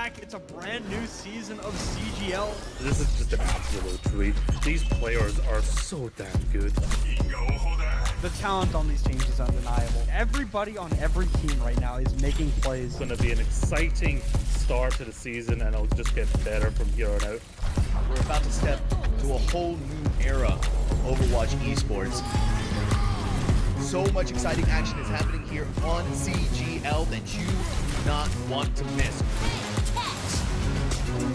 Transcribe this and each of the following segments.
back. It's a brand new season of CGL. This is just an absolute treat. These players are so damn good. The talent on these teams is undeniable. Everybody on every team right now is making plays. It's going to be an exciting start to the season, and it'll just get better from here on out. We're about to step to a whole new era of Overwatch esports. So much exciting action is happening here on CGL that you do not want to miss.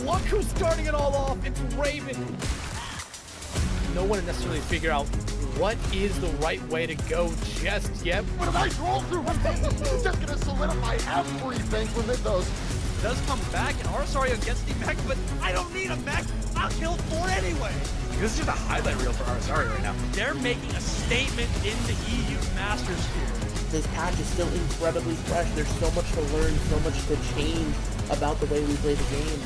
Look who's starting it all off. It's Raven. No one necessarily figure out what is the right way to go just yet. What a nice roll through from this. It's just going to solidify everything within those. Does come back, and Arsario gets the mech, but I don't need a mech. I'll kill 4 anyway. This is just a highlight reel for Arsario right now. They're making a statement in the EU Masters here. This patch is still incredibly fresh. There's so much to learn, so much to change about the way we play the game.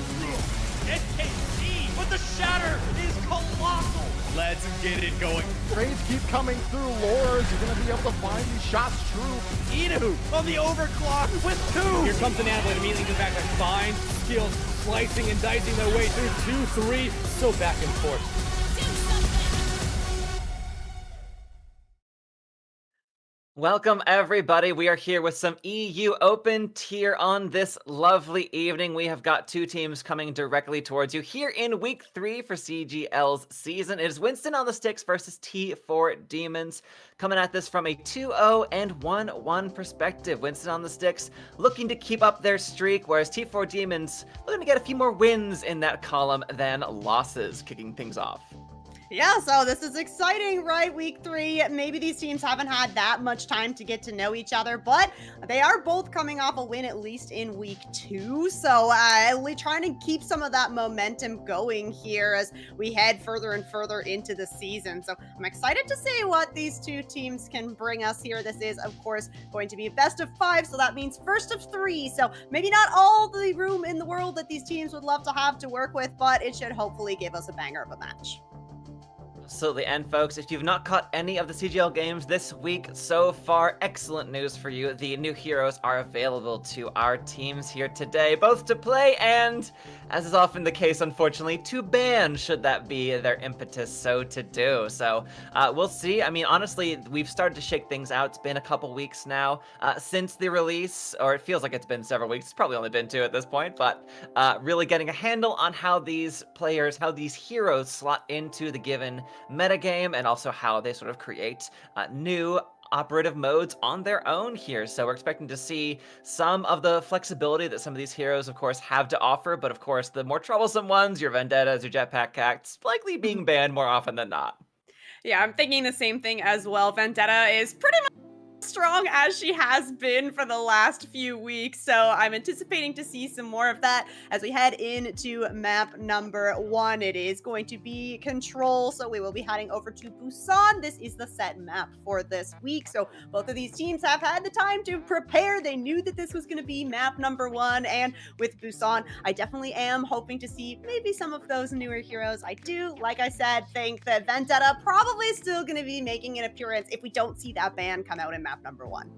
SKT, but the shatter is colossal. Let's get it going. Trades keep coming through. Lures, you're going to be able to find these shots true. Inu on the overclock with 2. Here comes an Adelaide immediately goes back to fine skills, slicing and dicing their way through 2, 3, so back and forth. Welcome everybody. We are here with some EU Open tier on this lovely evening. We have got 2 teams coming directly towards you here in week 3 for CGL's season. It is Winston on the sticks versus T4 Demons, coming at this from a 2-0 and 1-1 perspective. Winston on the sticks looking to keep up their streak, whereas T4 Demons looking to get a few more wins in that column than losses, kicking things off. Yeah, so this is exciting, right? Week 3, maybe these teams haven't had that much time to get to know each other, but they are both coming off a win at least in week 2. So we're trying to keep some of that momentum going here as we head further and further into the season. So I'm excited to see what these 2 teams can bring us here. This is, of course, going to be a best of 5, so that means first of 3. So maybe not all the room in the world that these teams would love to have to work with, but it should hopefully give us a banger of a match. Absolutely, and folks, if you've not caught any of the CGL games this week so far, excellent news for you. The new heroes are available to our teams here today, both to play and, as is often the case, unfortunately, to ban, should that be their impetus so to do. So, we'll see. I mean, honestly, we've started to shake things out. It's been a couple weeks now since the release, or it feels like it's been several weeks. It's probably only been 2 at this point, but really getting a handle on how these players, how these heroes slot into the given metagame, and also how they sort of create new operative modes on their own here. So we're expecting to see some of the flexibility that some of these heroes, of course, have to offer, but of course, the more troublesome ones, your Vendettas, your Jetpack Cacts, likely being banned more often than not. Yeah, I'm thinking the same thing as well. Vendetta is pretty much strong as she has been for the last few weeks, so I'm anticipating to see some more of that as we head into map number 1. It is going to be Control, so we will be heading over to Busan. This is the set map for this week, so both of these teams have had the time to prepare. They knew that this was going to be map number 1, and with Busan, I definitely am hoping to see maybe some of those newer heroes. I do, like I said, think that Vendetta probably still going to be making an appearance if we don't see that ban come out in map number 1.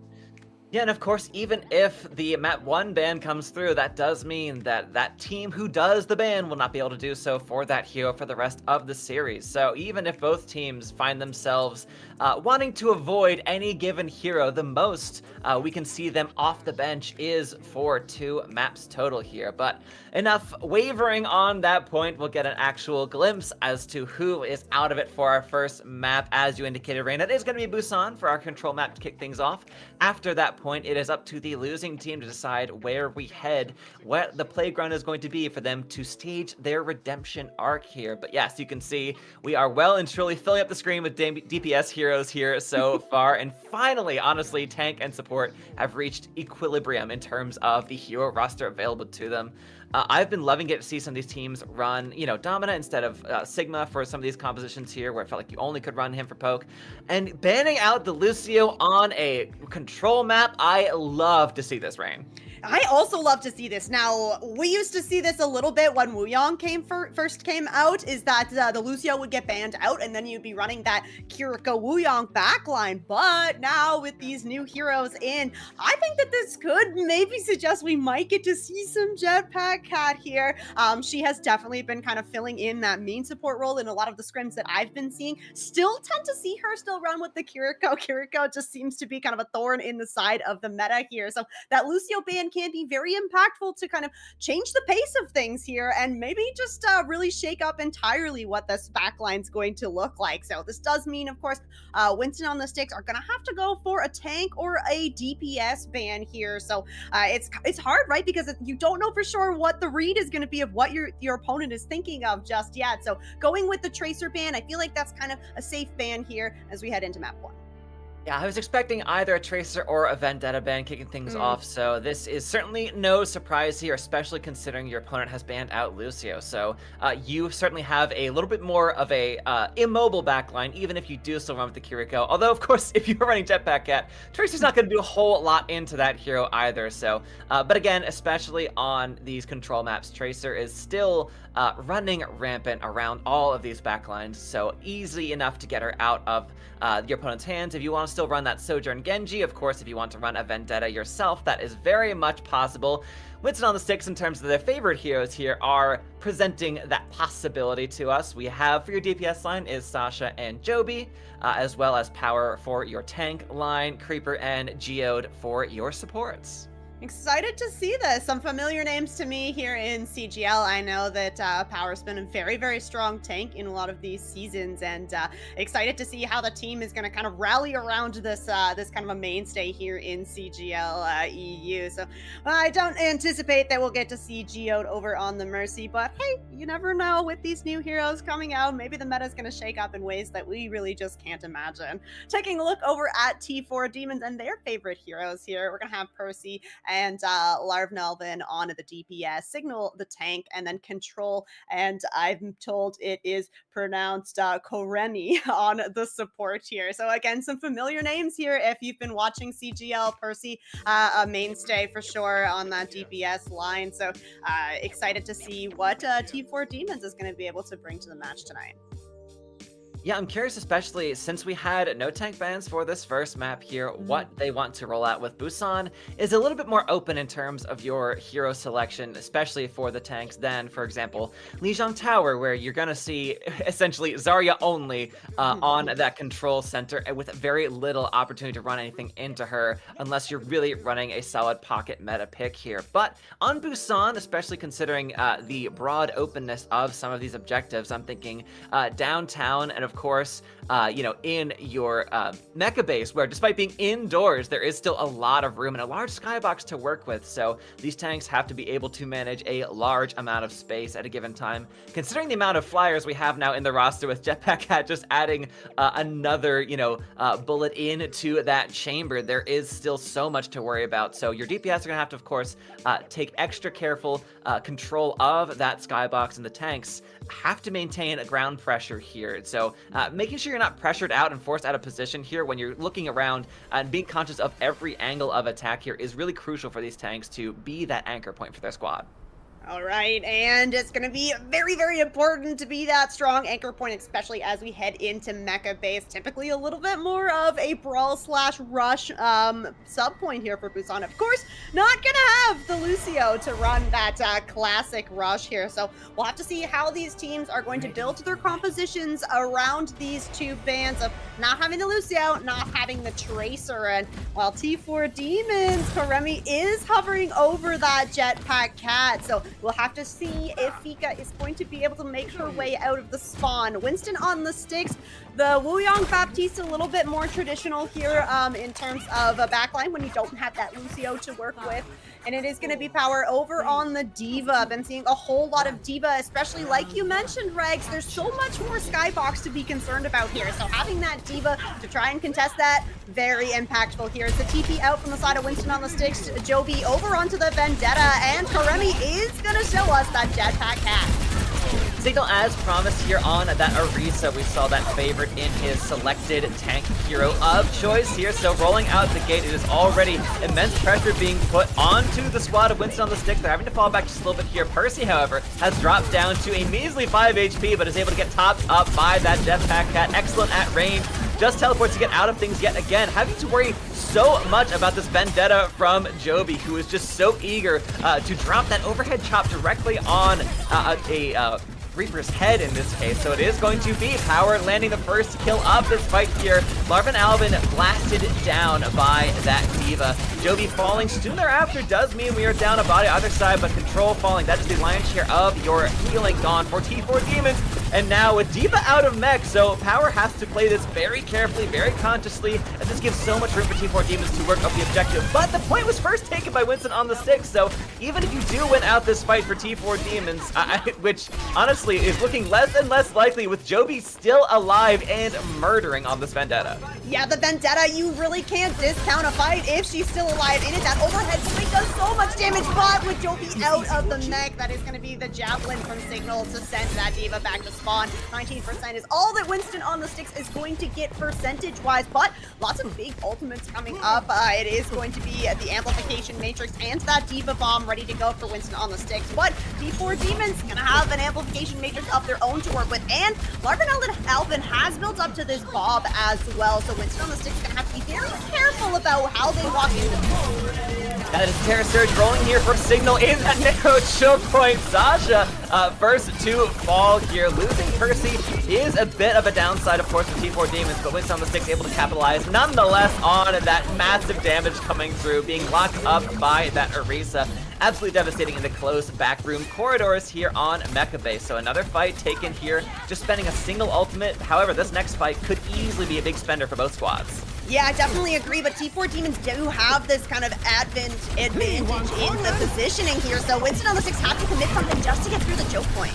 Yeah, and of course, even if the map 1 ban comes through, that does mean that that team who does the ban will not be able to do so for that hero for the rest of the series. So even if both teams find themselves wanting to avoid any given hero, the most we can see them off the bench is for 2 maps total here. But enough wavering on that point. We'll get an actual glimpse as to who is out of it for our first map. As you indicated, Rain, it is going to be Busan for our control map to kick things off. After that point, it is up to the losing team to decide where we head, what the playground is going to be for them to stage their redemption arc here. But yes, you can see we are well and truly filling up the screen with DPS heroes here so far. And finally, honestly, tank and support have reached equilibrium in terms of the hero roster available to them. I've been loving it to see some of these teams run, you know, Domina instead of Sigma for some of these compositions here, where it felt like you only could run him for poke. And banning out the Lucio on a control map, I love to see this, Rain. I also love to see this. Now, we used to see this a little bit when Wuyong first came out, is that the Lucio would get banned out, and then you'd be running that Kiriko Wuyong backline. But now, with these new heroes in, I think that this could maybe suggest we might get to see some Jetpack Cat here. She has definitely been kind of filling in that main support role in a lot of the scrims that I've been seeing. Still tend to see her still run with the Kiriko. Kiriko just seems to be kind of a thorn in the side of the meta here. So that Lucio ban can be very impactful to kind of change the pace of things here and maybe just really shake up entirely what this backline's going to look like. So this does mean, of course, Winston on the sticks are going to have to go for a tank or a DPS ban here. So it's hard, right? Because you don't know for sure what the read is going to be of what your opponent is thinking of just yet. So going with the Tracer ban, I feel like that's kind of a safe ban here as we head into map 1. Yeah, I was expecting either a Tracer or a Vendetta ban kicking things off, so this is certainly no surprise here, especially considering your opponent has banned out Lucio. So you certainly have a little bit more of a immobile backline, even if you do still run with the Kiriko. Although, of course, if you're running Jetpack Cat, Tracer's not going to do a whole lot into that hero either. So, but again, especially on these control maps, Tracer is still running rampant around all of these backlines, so easy enough to get her out of your opponent's hands. If you want to still run that Sojourn Genji, of course, if you want to run a Vendetta yourself, that is very much possible. Winston on the sticks, in terms of their favorite heroes here, are presenting that possibility to us. We have, for your DPS line, is Sasha and Joby, as well as Power for your tank line, Creeper and Geode for your supports. Excited to see this. Some familiar names to me here in CGL. I know that Power's been a very, very strong tank in a lot of these seasons, and excited to see how the team is going to kind of rally around this this kind of a mainstay here in CGL EU. So I don't anticipate that we'll get to see Geode over on the Mercy, but hey, you never know with these new heroes coming out. Maybe the meta is going to shake up in ways that we really just can't imagine. Taking a look over at T4 Demons and their favorite heroes here, we're going to have Percy and Larvnelvin on the DPS, Signal the tank, and then Control, and I'm told it is pronounced Koremi on the support here. So again, some familiar names here if you've been watching CGL. Percy, a mainstay for sure on that DPS line. So excited to see what T4 Demons is going to be able to bring to the match tonight. Yeah, I'm curious, especially since we had no tank bans for this first map here, what they want to roll out with. Busan is a little bit more open in terms of your hero selection, especially for the tanks, than, for example, Lijiang Tower, where you're going to see essentially Zarya only on that control center with very little opportunity to run anything into her unless you're really running a solid pocket meta pick here. But on Busan, especially considering the broad openness of some of these objectives, I'm thinking downtown, and of course, you know, in your mecha base, where despite being indoors, there is still a lot of room and a large skybox to work with. So these tanks have to be able to manage a large amount of space at a given time. Considering the amount of flyers we have now in the roster, with Jetpack Cat just adding another, you know, bullet into that chamber, there is still so much to worry about. So your DPS are gonna have to, of course, take extra careful control of that skybox, and the tanks have to maintain a ground pressure here. So making sure you're not pressured out and forced out of position here when you're looking around and being conscious of every angle of attack here is really crucial for these tanks to be that anchor point for their squad. All right, and it's going to be very, very important to be that strong anchor point, especially as we head into Mecha Base. Typically a little bit more of a brawl/rush sub point here for Busan. Of course, not going to have the Lucio to run that classic rush here. So we'll have to see how these teams are going to build their compositions around these two bands of not having the Lucio, not having the Tracer. And while T4 Demons, Koremi is hovering over that Jetpack Cat. So we'll have to see if Fika is going to be able to make her way out of the spawn. Winston on the sticks. The Wuyong Baptiste a little bit more traditional here in terms of a backline when you don't have that Lucio to work with. And it is going to be Power over on the Diva. I've been seeing a whole lot of Diva, especially like you mentioned, Regs. There's so much more Skybox to be concerned about here. So having that Diva to try and contest that, very impactful here. It's the TP out from the side of Winston on the sticks. Joby over onto the Vendetta, and Koremi is going to show us that Jetpack Cat. Signal, as promised here on that Orisa, we saw that favorite in his selected tank hero of choice here. So rolling out the gate, it is already immense pressure being put onto the squad of Winston on the stick. They're having to fall back just a little bit here. Percy, however, has dropped down to a measly 5 HP, but is able to get topped up by that Jetpack Cat. Excellent at range. Just teleports to get out of things yet again, having to worry so much about this vendetta from Joby, who is just so eager to drop that overhead chop directly on a Reaper's head in this case. So it is going to be Power landing the first kill of this fight here. Larvin Alvin blasted down by that D.Va. Joby falling soon thereafter does mean we are down a body either side, but Control falling. That is the lion's share of your healing gone for T4 Demons. And now with D.Va out of mech, so Power has to play this very carefully, very consciously, and this gives so much room for T4 Demons to work up the objective. But the point was first taken by Winston on the stick, so even if you do win out this fight for T4 Demons, which honestly is looking less and less likely with Joby still alive and murdering on this Vendetta. Yeah, the Vendetta, you really can't discount a fight if she's still alive in it. That overhead swing does so much damage, but with Joby out of the mech, that is going to be the Javelin from Signal to send that D.Va back to spawn. 19% is all that Winston on the sticks is going to get percentage-wise, but lots of big ultimates coming up. It is going to be the Amplification Matrix and that D.Va Bomb ready to go for Winston on the sticks, but T4 Demons going to have an Amplification Matrix of their own to work with, and Larvin Alvin has built up to this Bob as well, so Winston on the sticks is going to have to be very careful about how they walk into this. That is Terra Surge rolling here from Signal in that narrow choke point. Sasha first to fall here. Losing Percy is a bit of a downside, of course, for T4 Demons, but Winston on the sticks able to capitalize nonetheless on that massive damage coming through, being locked up by that Orisa. Absolutely devastating in the close backroom corridors here on Mecha Base. So another fight taken here, just spending a single ultimate. However, this next fight could easily be a big spender for both squads. Yeah, I definitely agree, but T4 Demons do have this kind of advantage in the positioning here, so Winston on the sticks have to commit something just to get through the choke point.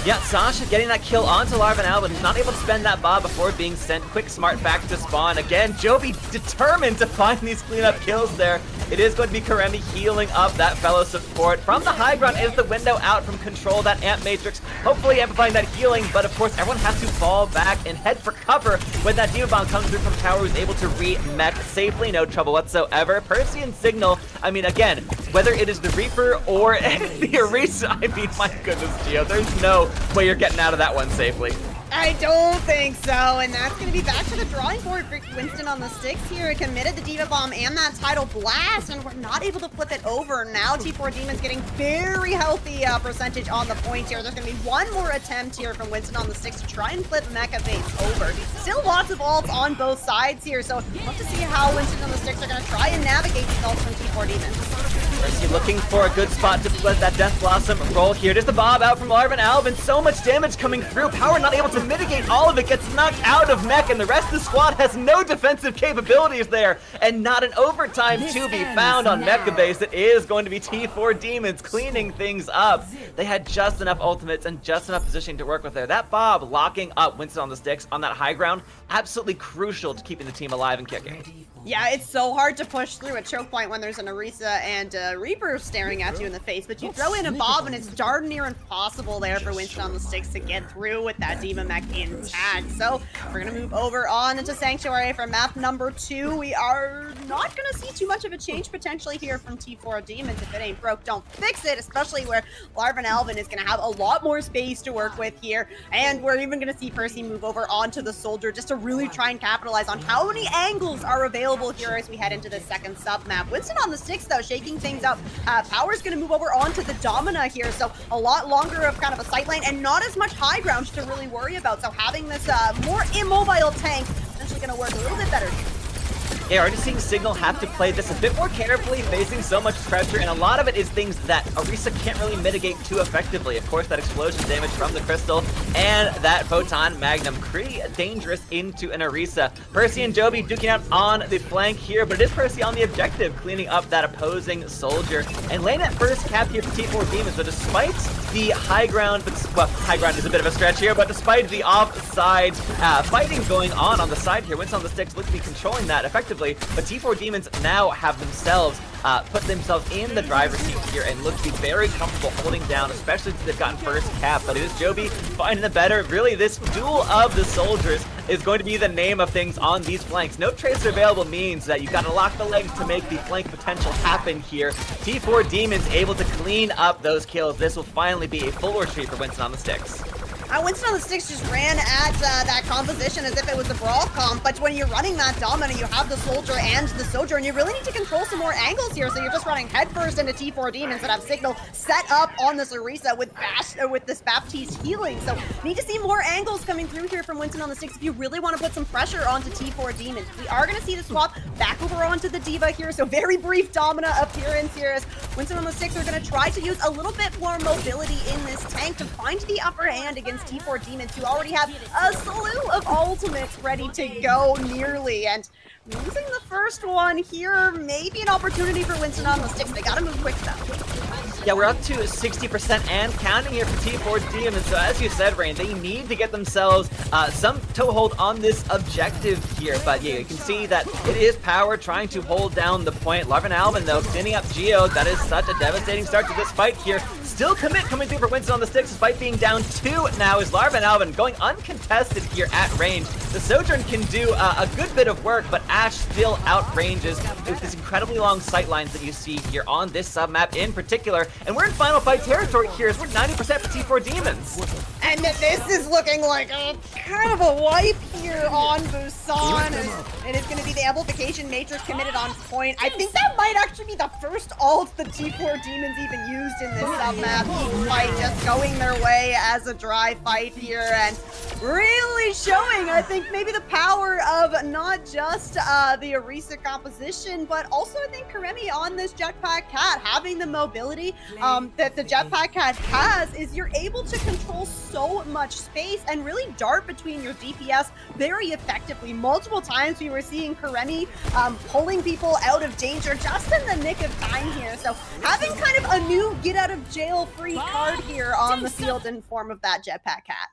Yeah, Sasha getting that kill onto Larvin Alvin, who's not able to spend that Bob before being sent quick smart back to spawn. Again, Joby determined to find these cleanup kills there. It is going to be Karemi healing up that fellow support. From the high ground is the window out from Control, that Amp Matrix, hopefully amplifying that healing, but of course everyone has to fall back and head for cover when that D.Va Bomb comes through from Tower, who's able to re-mech safely, no trouble whatsoever. Percy and Signal, I mean, again, whether it is the Reaper or the Orisa, I mean, my goodness, Gio, there's no way you're getting out of that one safely. I don't think so, and that's going to be back to the drawing board for Winston on the sticks here. It committed the D.Va Bomb and that Tidal Blast, and we're not able to flip it over. Now T4 Demons getting very healthy percentage on the point here. There's going to be one more attempt here from Winston on the sticks to try and flip Mecha Base over. Still lots of ults on both sides here, so we'll have to see how Winston on the sticks are going to try and navigate these ults from T4 Demons. Percy looking for a good spot to let that Death Blossom roll here. There's the Bob out from Larvin Alvin. So much damage coming through. Power not able to mitigate all of it. Gets knocked out of mech, and the rest of the squad has no defensive capabilities there. And not an overtime to be found on Mecha Base. It is going to be T4 Demons cleaning things up. They had just enough ultimates and just enough positioning to work with there. That Bob locking up Winston on the sticks on that high ground, absolutely crucial to keeping the team alive and kicking. Yeah, it's so hard to push through a choke point when there's an Orisa and a Reaper staring at you in the face, but you throw in a Bob and it's darn near impossible there for Winston on the sticks to get through with that D.Va mech intact. So we're going to move over on into Sanctuary for map number 2. We are not going to see too much of a change potentially here from T4 Demons. If it ain't broke, don't fix it, especially where Larvin Alvin is going to have a lot more space to work with here. And we're even going to see Percy move over onto the Soldier just to really try and capitalize on how many angles are available here as we head into the second sub-map. Winston on the sticks, though, shaking things up. Power's going to move over onto the Domina here, so a lot longer of kind of a sight lane and not as much high ground to really worry about. So having this more immobile tank is potentially going to work a little bit better here. Yeah, already seeing Signal have to play this a bit more carefully, facing so much pressure, and a lot of it is things that Orisa can't really mitigate too effectively. Of course, that explosion damage from the Crystal and that Photon Magnum pretty dangerous into an Orisa. Percy and Joby duking out on the flank here, but it is Percy on the objective, cleaning up that opposing Soldier and laying that first cap here for T4 Demons. But despite the high ground, well, high ground is a bit of a stretch here, but despite the offside fighting going on the side here, Winston on the sticks look to be controlling that effectively, but T4 Demons now have themselves put themselves in the driver's seat here and look to be very comfortable holding down, especially since they've gotten first cap. But it is Joby finding the better. Really, this duel of the soldiers is going to be the name of things on these flanks. No tracer available means that you've got to lock the legs to make the flank potential happen here. T4 Demons able to clean up those kills. This will finally be a full retreat for Winston on the sticks. Winston on the sticks just ran at that composition as if it was a brawl comp, but when you're running that dominant, you have the soldier and the sojourn, you really need to control some more angles here, so you're just running headfirst into T4 Demons that have Signal set up on this Orisa with this Baptiste healing, so need to see more angles coming through here from Winston on the sticks if you really want to put some pressure onto T4 Demons. We are going to see the swap back over onto the D.Va here, so very brief Domina appearance here as Winston on the sticks are going to try to use a little bit more mobility in this tank to find the upper hand against T4 Demons, who already have a slew of ultimates ready to go nearly, and losing the first one here, maybe an opportunity for Winston on the sticks. They gotta move quick though. Yeah, we're up to 60% and counting here for T4 Demons. So as you said, Rain, they need to get themselves some toehold on this objective here. But yeah, you can see that it is Power trying to hold down the point. Larvin Alvin, though, cleaning up Geo. That is such a devastating start to this fight here. Still commit coming through for Winston on the sticks despite being down 2 now is Larvin Alvin going uncontested here at range. The Sojourn can do a good bit of work, but Ash still outranges with this incredibly long sight lines that you see here on this submap in particular. And we're in final fight territory here as we're 90% for T4 Demons. And this is looking like a kind of a wipe here on Busan. It is going to be the Amplification Matrix committed on point. I think that might actually be the first ult the T4 Demons even used in this submap fight, just going their way as a dry fight here and really showing, I think, maybe the power of not just the Orisa composition, but also I think Karemi on this Jetpack Cat having the mobility that the Jetpack Cat has is you're able to control so much space and really dart between your DPS very effectively. Multiple times we were seeing Karemi pulling people out of danger just in the nick of time here. So having kind of a new get out of jail free card here on the field in form of that Jetpack Cat.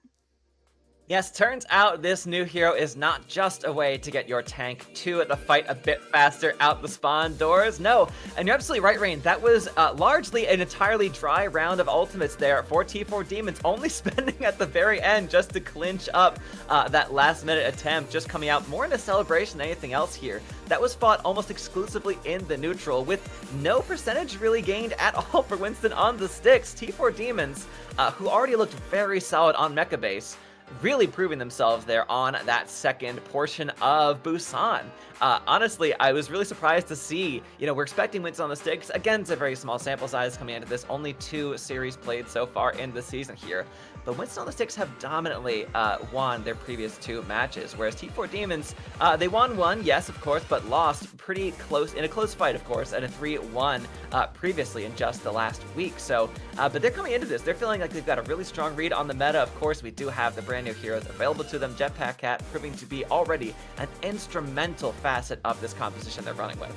Yes, turns out this new hero is not just a way to get your tank to the fight a bit faster out the spawn doors. No, and you're absolutely right, Rain. That was largely an entirely dry round of ultimates there for T4 Demons, only spending at the very end just to clinch up that last-minute attempt, just coming out more in a celebration than anything else here. That was fought almost exclusively in the neutral, with no percentage really gained at all for Winston on the sticks. T4 Demons, who already looked very solid on Mecha Base, really proving themselves there on that second portion of Busan. Honestly, I was really surprised to see, we're expecting Winston on the sticks. Again, it's a very small sample size coming into this. Only 2 series played so far in the season here. But Winston on the sticks have dominantly won their previous 2 matches, whereas T4 Demons, they won 1, yes, of course, but lost pretty close, in a close fight, of course, and a 3-1 previously in just the last week. So, but they're coming into this. They're feeling like they've got a really strong read on the meta. Of course, we do have the brand new heroes available to them. Jetpack Cat proving to be already an instrumental facet of this composition they're running with.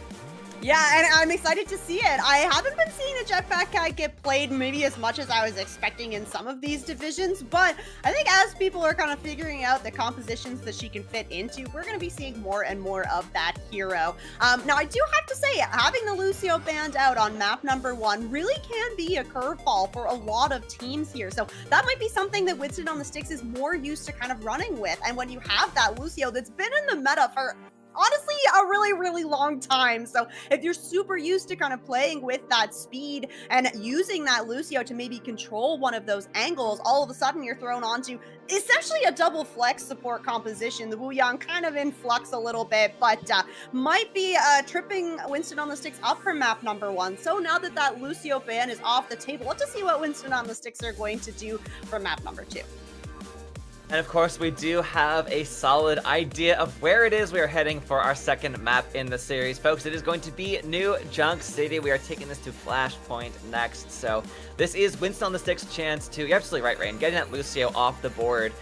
Yeah, and I'm excited to see it. I haven't been seeing the Jetpack Cat get played maybe as much as I was expecting in some of these divisions, but I think as people are kind of figuring out the compositions that she can fit into, we're going to be seeing more and more of that hero. Now, I do have to say, having the Lucio banned out on map number 1 really can be a curveball for a lot of teams here, so that might be something that Winston on the sticks is more used to kind of running with, and when you have that Lucio that's been in the meta for honestly a really long time, so if you're super used to kind of playing with that speed and using that Lucio to maybe control one of those angles, all of a sudden you're thrown onto essentially a double flex support composition. The Wu Yang kind of in flux a little bit, but might be tripping Winston on the sticks up for map number 1. So now that that Lucio ban is off the table, let's just see what Winston on the sticks are going to do for map number 2. And of course, we do have a solid idea of where it is we are heading for our second map in the series. Folks, it is going to be New Junk City. We are taking this to Flashpoint next. So this is Winston on the Stick's chance to, you're absolutely right, Rain, getting that Lucio off the board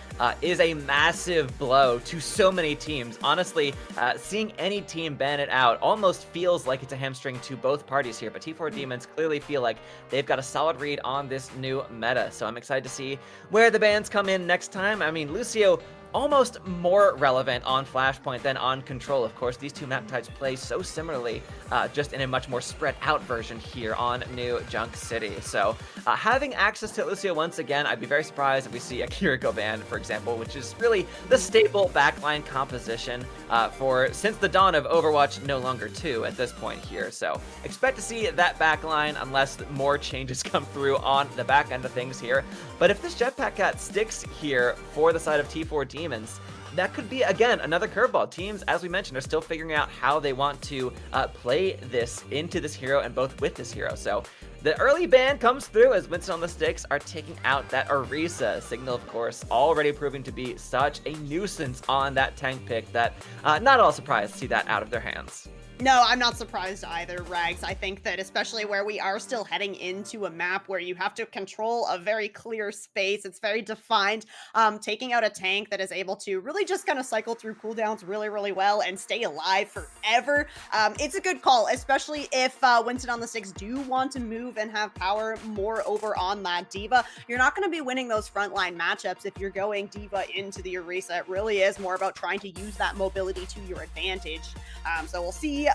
is a massive blow to so many teams. Honestly, seeing any team ban it out almost feels like it's a hamstring to both parties here, but T4 Demons clearly feel like they've got a solid read on this new meta, so I'm excited to see where the bans come in next time. I mean, Lucio almost more relevant on Flashpoint than on Control. Of course, these two map types play so similarly, just in a much more spread out version here on New Junk City. So having access to Lucio once again, I'd be very surprised if we see a Kiriko ban, for example, which is really the staple backline composition since the dawn of Overwatch no longer 2 at this point here. So expect to see that backline unless more changes come through on the back end of things here. But if this Jetpack Cat sticks here for the side of T4 Demons, that could be, again, another curveball. Teams, as we mentioned, are still figuring out how they want to play this into this hero and both with this hero. So the early ban comes through as Winston on the Sticks are taking out that Orisa. Signal, of course, already proving to be such a nuisance on that tank pick that not all surprised to see that out of their hands. No, I'm not surprised either, Rags. I think that especially where we are still heading into a map where you have to control a very clear space, it's very defined, taking out a tank that is able to really just kind of cycle through cooldowns really, really well and stay alive forever. It's a good call, especially if Winston on the Sticks do want to move and have power more over on that D.Va. You're not going to be winning those frontline matchups if you're going D.Va into the Orisa. It really is more about trying to use that mobility to your advantage. So we'll see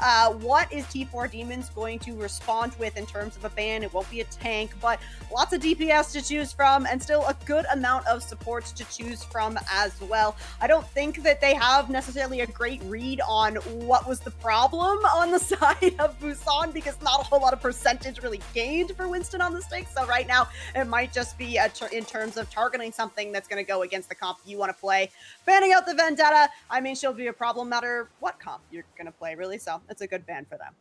what is T4 Demons going to respond with in terms of a ban. It won't be a tank, but lots of DPS to choose from and still a good amount of supports to choose from as well. I don't think that they have necessarily a great read on what was the problem on the side of Busan, because not a whole lot of percentage really gained for Winston on the Sticks. So right now it might just be in terms of targeting something that's going to go against the comp you want to play. Banning out the Vendetta, I mean, she'll be a problem no matter what comp you're going to play, really. So it's a good ban for them.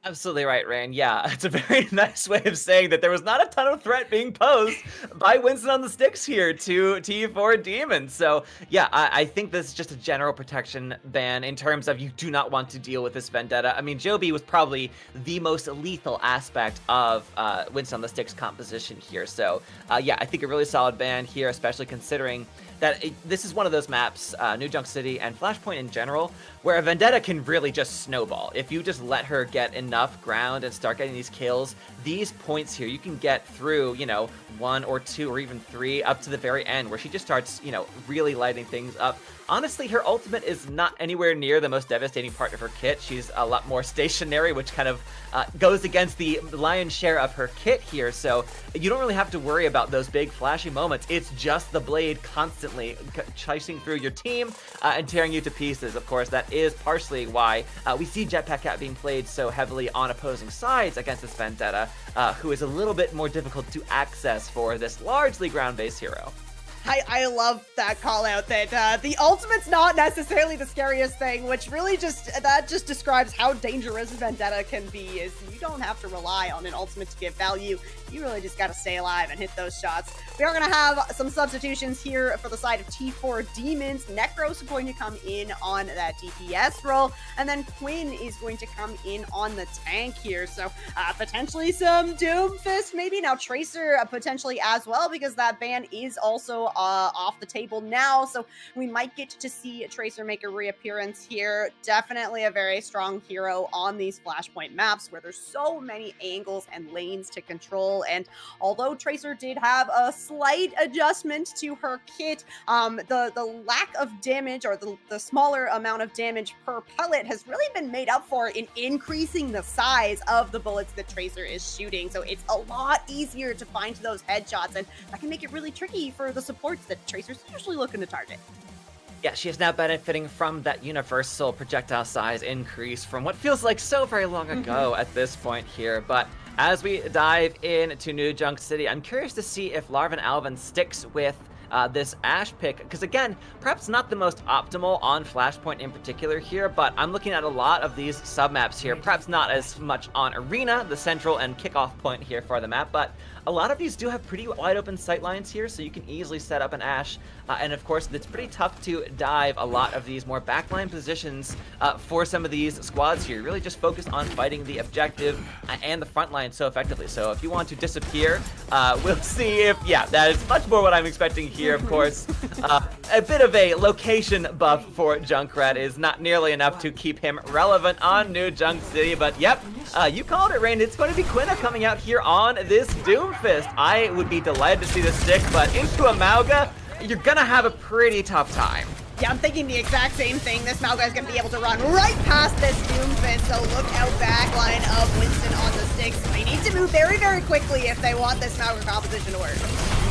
Absolutely right, Rain. Yeah, it's a very nice way of saying that there was not a ton of threat being posed by Winston on the Sticks here to T4 Demons. So yeah, I think this is just a general protection ban in terms of you do not want to deal with this Vendetta. I mean, Joby was probably the most lethal aspect of Winston on the Sticks composition here. So yeah, I think a really solid ban here, especially considering that this is one of those maps, New Junk City and Flashpoint in general, where a Vendetta can really just snowball. If you just let her get enough ground and start getting these kills, these points here, you can get through, you know, 1 or 2 or even 3 up to the very end where she just starts, you know, really lighting things up. Honestly, her ultimate is not anywhere near the most devastating part of her kit. She's a lot more stationary, which kind of goes against the lion's share of her kit here. So you don't really have to worry about those big flashy moments. It's just the blade constantly chasing through your team and tearing you to pieces. Of course, that is partially why we see Jetpack Cat being played so heavily on opposing sides against this Vendetta, who is a little bit more difficult to access for this largely ground-based hero. I love that call out that the ultimate's not necessarily the scariest thing, which really just describes how dangerous Vendetta can be. Is you don't have to rely on an ultimate to give value. You really just got to stay alive and hit those shots. We are going to have some substitutions here for the side of T4 Demons. Necros is going to come in on that DPS role, and then Quinn is going to come in on the tank here. So potentially some Doomfist maybe. Now Tracer potentially as well, because that ban is also off the table now. So we might get to see Tracer make a reappearance here. Definitely a very strong hero on these Flashpoint maps where there's so many angles and lanes to control. And although Tracer did have a slight adjustment to her kit, the lack of damage, or the smaller amount of damage per pellet, has really been made up for in increasing the size of the bullets that Tracer is shooting. So it's a lot easier to find those headshots, and that can make it really tricky for the supports that Tracer's usually looking to target. Yeah, she is now benefiting from that universal projectile size increase from what feels like so very long ago at this point here. But as we dive into New Junk City, I'm curious to see if Larvin Alvin sticks with this Ashe pick, because again, perhaps not the most optimal on Flashpoint in particular here, but I'm looking at a lot of these sub-maps here, perhaps not as much on Arena, the central and kickoff point here for the map, but a lot of these do have pretty wide open sight lines here, so you can easily set up an Ashe, and of course, it's pretty tough to dive a lot of these more backline positions for some of these squads here. Really just focus on fighting the objective and the front line so effectively. So if you want to disappear, we'll see if, yeah, that is much more what I'm expecting here, of course. A bit of a location buff for Junkrat is not nearly enough to keep him relevant on New Junk City, but yep, you called it, Rain. It's going to be Quina coming out here on this Doomfist. I would be delighted to see this stick, but into a Mauga, you're gonna have a pretty tough time. Yeah, I'm thinking the exact same thing. This Mauga is going to be able to run right past this Doomfist, so look out backline of Winston on the sticks. They need to move very, very quickly if they want this Mauga composition to work.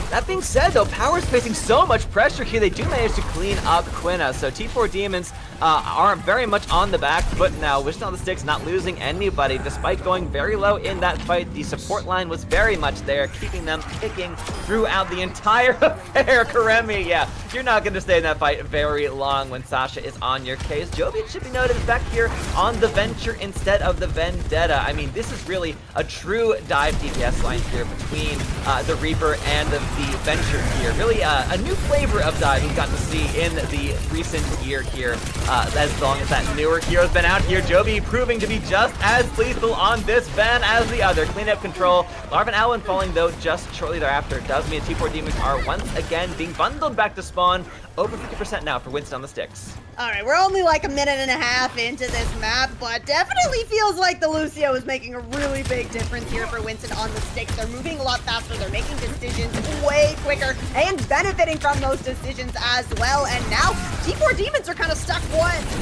That being said, though, Power's facing so much pressure here, they do manage to clean up Quina. So T4 Demons are very much on the back foot now. Winston on the sticks not losing anybody, despite going very low in that fight. The support line was very much there, keeping them kicking throughout the entire affair. Karemi, yeah, you're not going to stay in that fight very long when Sasha is on your case. Jovi, it should be noted, is back here on the Venture instead of the Vendetta. I mean, this is really a true dive DPS line here between the Reaper and the Venture here. Really a new flavor of dive we've got to see in the recent year here. As long as that newer hero's been out here, Jovi proving to be just as lethal on this Ven as the other. Cleanup control. Larvin Allen falling, though, just shortly thereafter. Does mean T4 Demons are once again being bundled back to spawn. Over 50% now for Winston on the sticks. All right, we're only like a minute and a half into this map, but definitely feels like the Lucio is making a really big difference here for Winston on the sticks. They're moving a lot faster, they're making decisions way quicker, and benefiting from those decisions as well. And now, T4 Demons are kind of stuck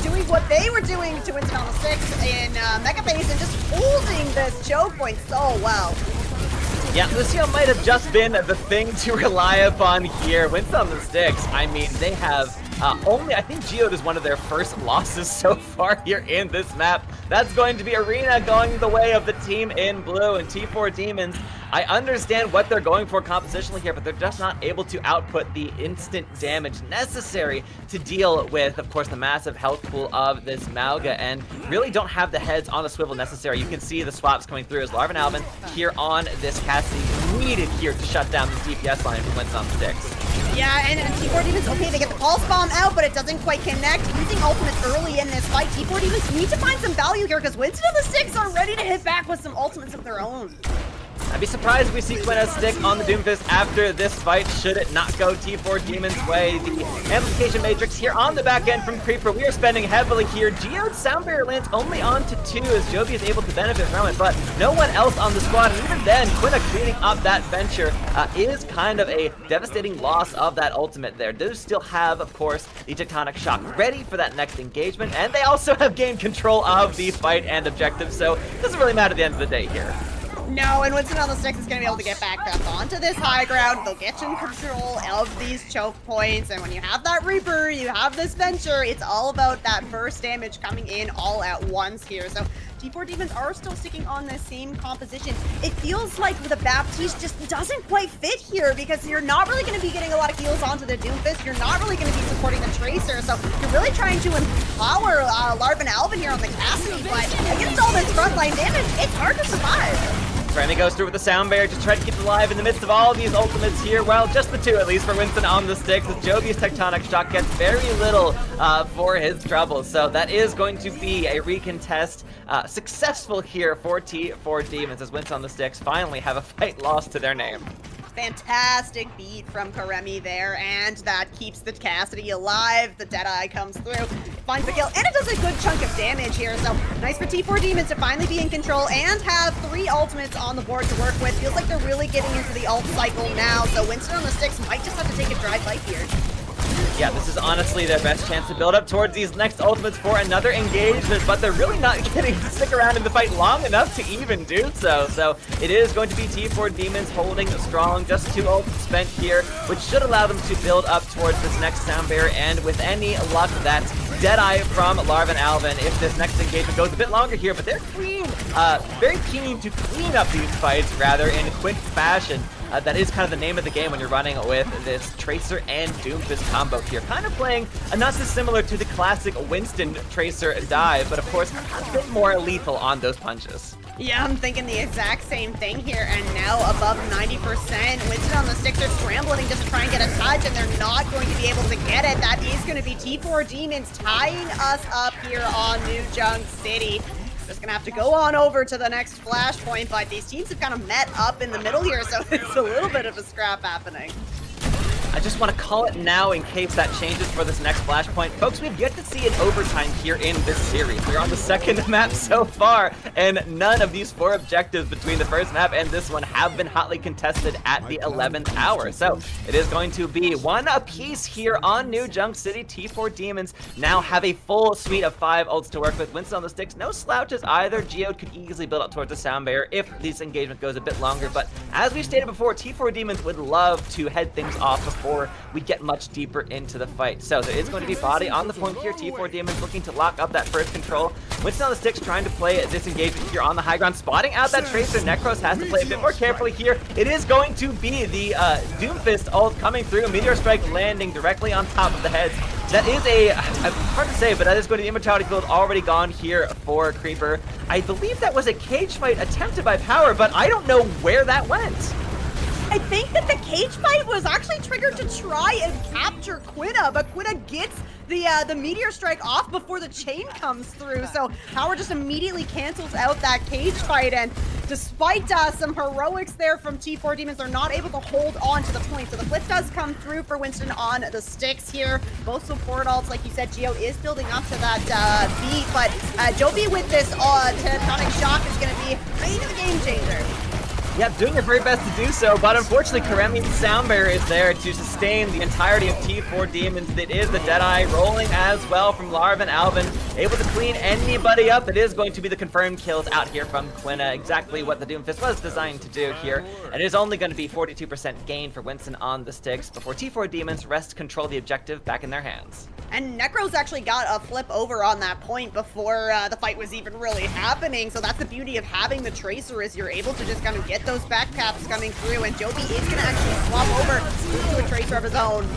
doing what they were doing to Winston on the sticks in Mega Phase and just holding this choke point so well. Yeah, Lucio might have just been the thing to rely upon here. Winston on the sticks, I mean, they have only, I think Geode is one of their first losses so far here in this map. That's going to be Arena going the way of the team in blue, and T4 Demons, I understand what they're going for compositionally here, but they're just not able to output the instant damage necessary to deal with, of course, the massive health pool of this Mauga, and really don't have the heads on the swivel necessary. You can see the swaps coming through as Larvin Alvin here on this Cassidy needed here to shut down the DPS line from Winston on the sticks. Yeah, and T4 Demons, okay, they get the pulse bomb out, but it doesn't quite connect. Using ultimates early in this fight, T4 Demons need to find some value here because Winston on the sticks are ready to hit back with some ultimates of their own. I'd be surprised if we see Quina stick on the Doomfist after this fight, should it not go T4 Demon's way. The amplification matrix here on the back end from Creeper. We are spending heavily here. Geode's sound barrier lands only on to 2 as Jovi is able to benefit from it, but no one else on the squad. And even then, Quina cleaning up that Venture is kind of a devastating loss of that ultimate there. They still have, of course, the Tectonic Shock ready for that next engagement, and they also have gained control of the fight and objective, so it doesn't really matter at the end of the day here. No, and Winston on the sticks is going to be able to get back up onto this high ground. They'll get in control of these choke points, and when you have that Reaper, you have this Venture, it's all about that burst damage coming in all at once here. So T4 Demons are still sticking on the same composition. It feels like the Baptiste just doesn't quite fit here because you're not really going to be getting a lot of heals onto the Doomfist. You're not really going to be supporting the Tracer, so you're really trying to empower Larvin Alvin here on the Cassidy, but against all this frontline damage, it's hard to survive. Remy goes through with the sound barrier, just trying to keep it alive in the midst of all of these ultimates here. Well, just the 2 at least for Winston on the sticks, as Jovi's Tectonic Shock gets very little for his trouble. So that is going to be a recontest successful here for T4 Demons as Winston on the sticks finally have a fight lost to their name. Fantastic beat from Karemi there, and that keeps the Cassidy alive. The Deadeye comes through, finds the kill, and it does a good chunk of damage here. So nice for T4 Demons to finally be in control and have 3 ultimates on the board to work with. Feels like they're really getting into the ult cycle now, so Winston on the sticks might just have to take a dry fight here. Yeah, this is honestly their best chance to build up towards these next ultimates for another engagement, but they're really not getting to stick around in the fight long enough to even do so. So it is going to be T4 Demons holding strong, just 2 ults spent here, which should allow them to build up towards this next sound barrier, and with any luck, that's Deadeye from Larvin Alvin if this next engagement goes a bit longer here, but they're very keen to clean up these fights rather in quick fashion. That is kind of the name of the game when you're running with this Tracer and Doomfist combo here. Kind of playing not dissimilar to the classic Winston Tracer dive, but of course a bit more lethal on those punches. Yeah, I'm thinking the exact same thing here, and now above 90%. Winston on the sticks are scrambling just to try and get a touch, and they're not going to be able to get it. That is going to be T4 Demons tying us up here on New Junk City. Just gonna have to go on over to the next flashpoint, but these teams have kind of met up in the middle here, so it's a little bit of a scrap happening. I just want to call it now in case that changes for this next flashpoint. Folks, we've yet to see an overtime here in this series. We're on the second map so far, and none of these 4 objectives between the first map and this one have been hotly contested at the 11th hour. So it is going to be 1 apiece here on New Junk City. T4 Demons now have a full suite of 5 ults to work with. Winston on the sticks, no slouches either. Geode could easily build up towards the sound barrier if this engagement goes a bit longer. But as we stated before, T4 Demons would love to head things off before we get much deeper into the fight. So there is going to be body on the point here. T4 Demons looking to lock up that first control. Winston on the sticks trying to play this engagement here on the high ground, spotting out that Tracer. Necros has to play a bit more carefully here. It is going to be the Doomfist ult coming through. Meteor Strike landing directly on top of the heads. That is hard to say, but that is going to be Immortality Field already gone here for Creeper. I believe that was a cage fight attempted by Power, but I don't know where that went. I think that the cage fight was actually triggered to try and capture Quina, but Quina gets the Meteor Strike off before the chain comes through, so Power just immediately cancels out that cage fight, and despite some heroics there from T4 Demons, they're not able to hold on to the point. So the flip does come through for Winston on the sticks here. Both support ults, like you said, Geo is building up to that beat, but Joby with this Tectonic Shock is going to be maybe the game changer. Yep, doing their very best to do so, but unfortunately Karemi's sound barrier is there to sustain the entirety of T4 Demons. It is the Deadeye rolling as well from Larvin Alvin, able to clean anybody up. It is going to be the confirmed kills out here from Quina, exactly what the Doomfist was designed to do here. And it is only going to be 42% gain for Winston on the sticks before T4 Demons rest control the objective back in their hands. And Necros actually got a flip over on that point before the fight was even really happening. So that's the beauty of having the Tracer, is you're able to just kind of get those back caps coming through, and Joby is going to actually swap over to a Tracer of his own.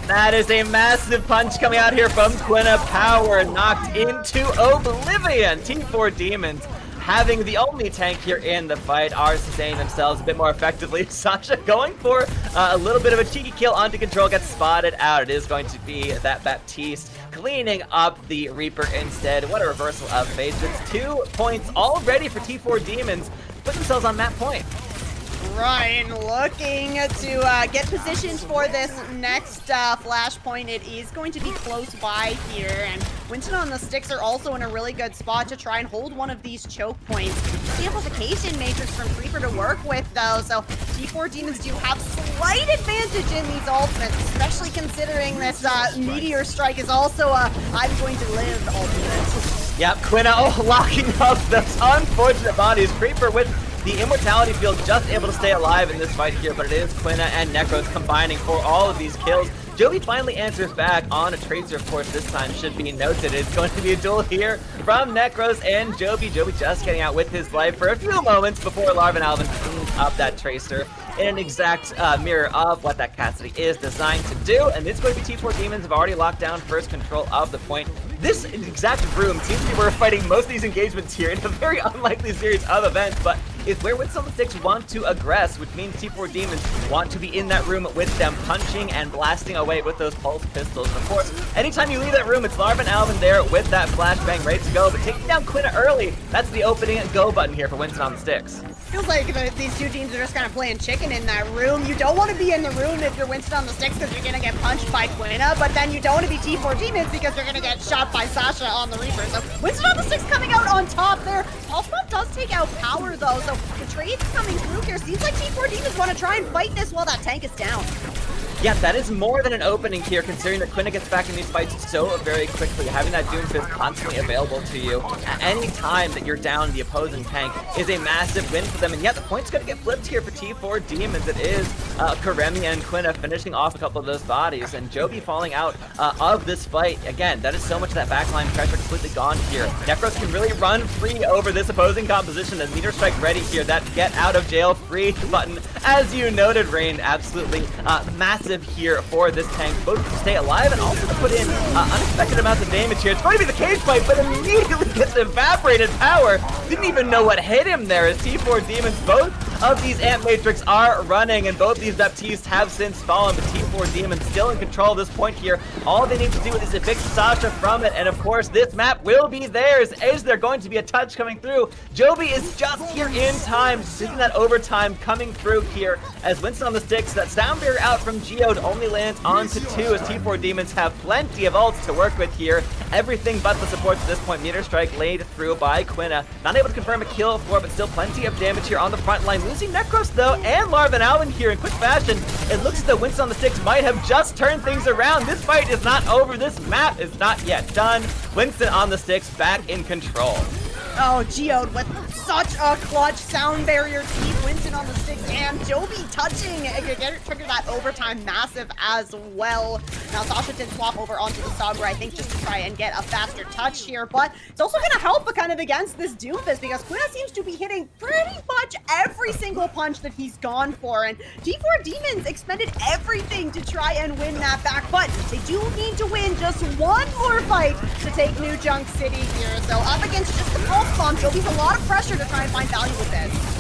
That is a massive punch coming out here from Quina. Power knocked into oblivion. T4 Demons, having the only tank here in the fight, are sustaining themselves a bit more effectively. Sasha going for a little bit of a cheeky kill onto control, gets spotted out. It is going to be that Baptiste cleaning up the Reaper instead. What a reversal of fate. It's 2 points already for T4 Demons. Put themselves on map point. Ryan looking to get positions for this next flashpoint. It is going to be close by here, and Winston on the sticks are also in a really good spot to try and hold one of these choke points. The amplification matrix from Creeper to work with, though, so T4 Demons do have slight advantage in these ultimates, especially considering this Meteor Strike is also a I'm going to live ultimate. Yep, Quina locking up those unfortunate bodies. Creeper with the Immortality Field just able to stay alive in this fight here, but it is Quina and Necros combining for all of these kills. Joby finally answers back on a Tracer, of course, this time should be noted. It's going to be a duel here from Necros and Joby. Joby just getting out with his life for a few moments before Larvin Alvin cleans up that Tracer in an exact mirror of what that Cassidy is designed to do. And it's going to be T4 Demons have already locked down first control of the point. This exact room seems to be where we're fighting most of these engagements here in a very unlikely series of events, but is where Winston on the sticks want to aggress, which means T4 Demons want to be in that room with them, punching and blasting away with those pulse pistols. Of course, anytime you leave that room, it's Larvin Alvin there with that flashbang ready to go, but taking down Quina early, that's the opening and go button here for Winston on the sticks. Feels like these two teams are just kind of playing chicken in that room. You don't want to be in the room if you're Winston on the sticks because you're going to get punched by Quina, but then you don't want to be T4 Demons because you're going to get shot by Sasha on the Reaper. So Winston on the sticks coming out on top there. Pulse Pump does take out Power, though, so the trade's coming through here. Seems like T4 Demons want to try and fight this while that tank is down. Yeah, that is more than an opening here, considering that Quinna gets back in these fights so very quickly. Having that Doomfist constantly available to you at any time that you're down the opposing tank is a massive win for them. And yet, the point's going to get flipped here for T4 Demons. It is Karemi and Quinna finishing off a couple of those bodies, and Joby falling out of this fight. Again, that is so much of that backline pressure completely gone here. Necros can really run free over this opposing composition, and Meteor Strike ready here. That get out of jail free button, as you noted, Rain, absolutely massive here for this tank, both to stay alive and also to put in unexpected amounts of damage here. It's going to be the cage fight, but immediately gets evaporated power. Didn't even know what hit him there as T4 Demons, both of these Amp Matrix are running, and both these Baptistes have since fallen, but T4 Demons still in control at this point here. All they need to do is evict Sasha from it, and of course this map will be theirs. Is there going to be a touch coming through? Joby is just here in time, seeing that overtime coming through here as Winston on the sticks. That sound barrier out from Geode only lands onto 2 as T4 Demons have plenty of ults to work with here. Everything but the supports at this point. Meteor Strike laid through by Quinna. Not able to confirm a kill for, but still plenty of damage here on the front line. Losing Necros though, and Larva and Alvin here in quick fashion. It looks as though Winston on the sticks might have just turned things around. This fight is not over. This map is not yet done. Winston on the sticks back in control. Oh, Geode with such a clutch sound barrier keep. Winston on the stick, and Joby touching. Trigger that overtime massive as well. Now, Sasha did swap over onto the Sagra, I think, just to try and get a faster touch here, but it's also going to help kind of against this Doomfist because Quinna seems to be hitting pretty much every single punch that he's gone for, and T4 Demons expended everything to try and win that back, but they do need to win just one more fight to take New Junk City here. So up against just the Pulse Bomb, Joby's a lot of pressure to try and find value with this.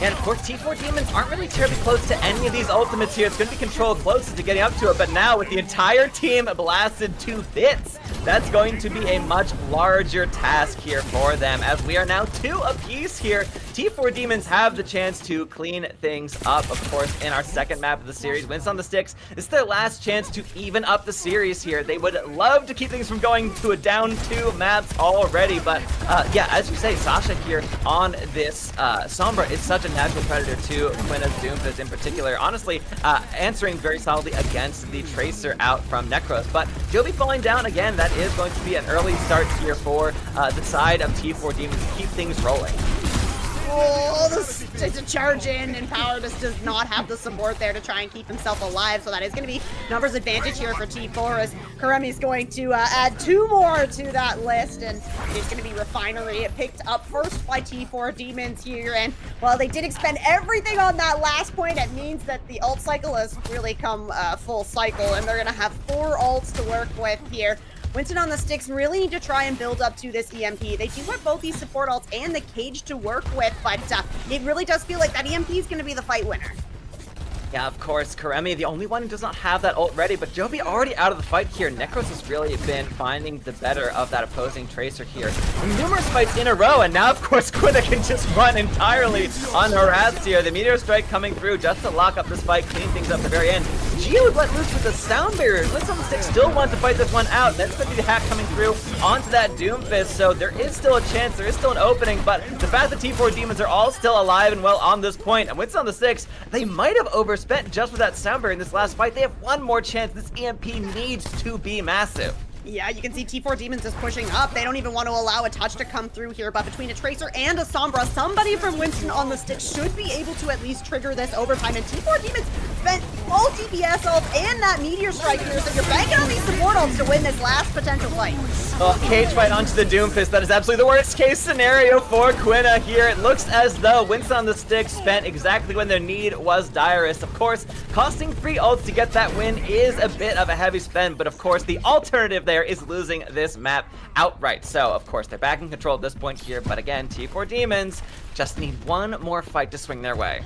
And of course, T4 Demons aren't really terribly close to any of these ultimates here. It's going to be Control closest to getting up to it, but now with the entire team blasted to bits, that's going to be a much larger task here for them, as we are now 2 apiece here. T4 Demons have the chance to clean things up, of course, in our second map of the series. Winston on the sticks. This is their last chance to even up the series here. They would love to keep things from going to a down 2 maps already, but yeah, as you say, Sasha here on this Sombra is such a natural predator to Quinna's Doomfist in particular. Honestly, answering very solidly against the Tracer out from Necros, but Joby falling down again. That is going to be an early start here for the side of T4 Demons to keep things rolling. Oh, this takes a charge in, and Power just does not have the support there to try and keep himself alive, so that is going to be numbers advantage here for T4 as Karemi is going to add 2 more to that list, and it's going to be Refinery picked up first by T4 Demons here, and while they did expend everything on that last point, it means that the ult cycle has really come full cycle, and they're going to have 4 ults to work with here. Winston on the sticks really need to try and build up to this EMP. They do have both these support ults and the cage to work with, but it really does feel like that EMP is going to be the fight winner. Yeah, of course, Karemi, the only one who does not have that ult ready, but Joby already out of the fight here. Necros has really been finding the better of that opposing Tracer here. Numerous fights in a row, and now, of course, Quinna can just run entirely unharassed here. The Meteor Strike coming through just to lock up this fight, clean things up at the very end. Geo would let loose with the sound barrier. Winston on the stick still wants to fight this one out. That's going to be the hack coming through onto that Doomfist, so there is still a chance, there is still an opening, but the fact that T4 Demons are all still alive and well on this point, and Winston on the sticks, they might have overspent just with that sound barrier in this last fight. They have one more chance. This EMP needs to be massive. Yeah, you can see T4 Demons is pushing up. They don't even want to allow a touch to come through here, but between a Tracer and a Sombra, somebody from Winston on the stick should be able to at least trigger this overtime, and T4 Demons spent all DPS ults and that Meteor Strike here, so you're banking on these support ults to win this last potential fight. Oh, cage fight onto the Doomfist. That is absolutely the worst case scenario for Quinna here. It looks as though Winston on the stick spent exactly when their need was direst. Of course, costing 3 ults to get that win is a bit of a heavy spend, but of course, the alternative there is losing this map outright. So, of course, they're back in control at this point here, but again, T4 Demons just need one more fight to swing their way.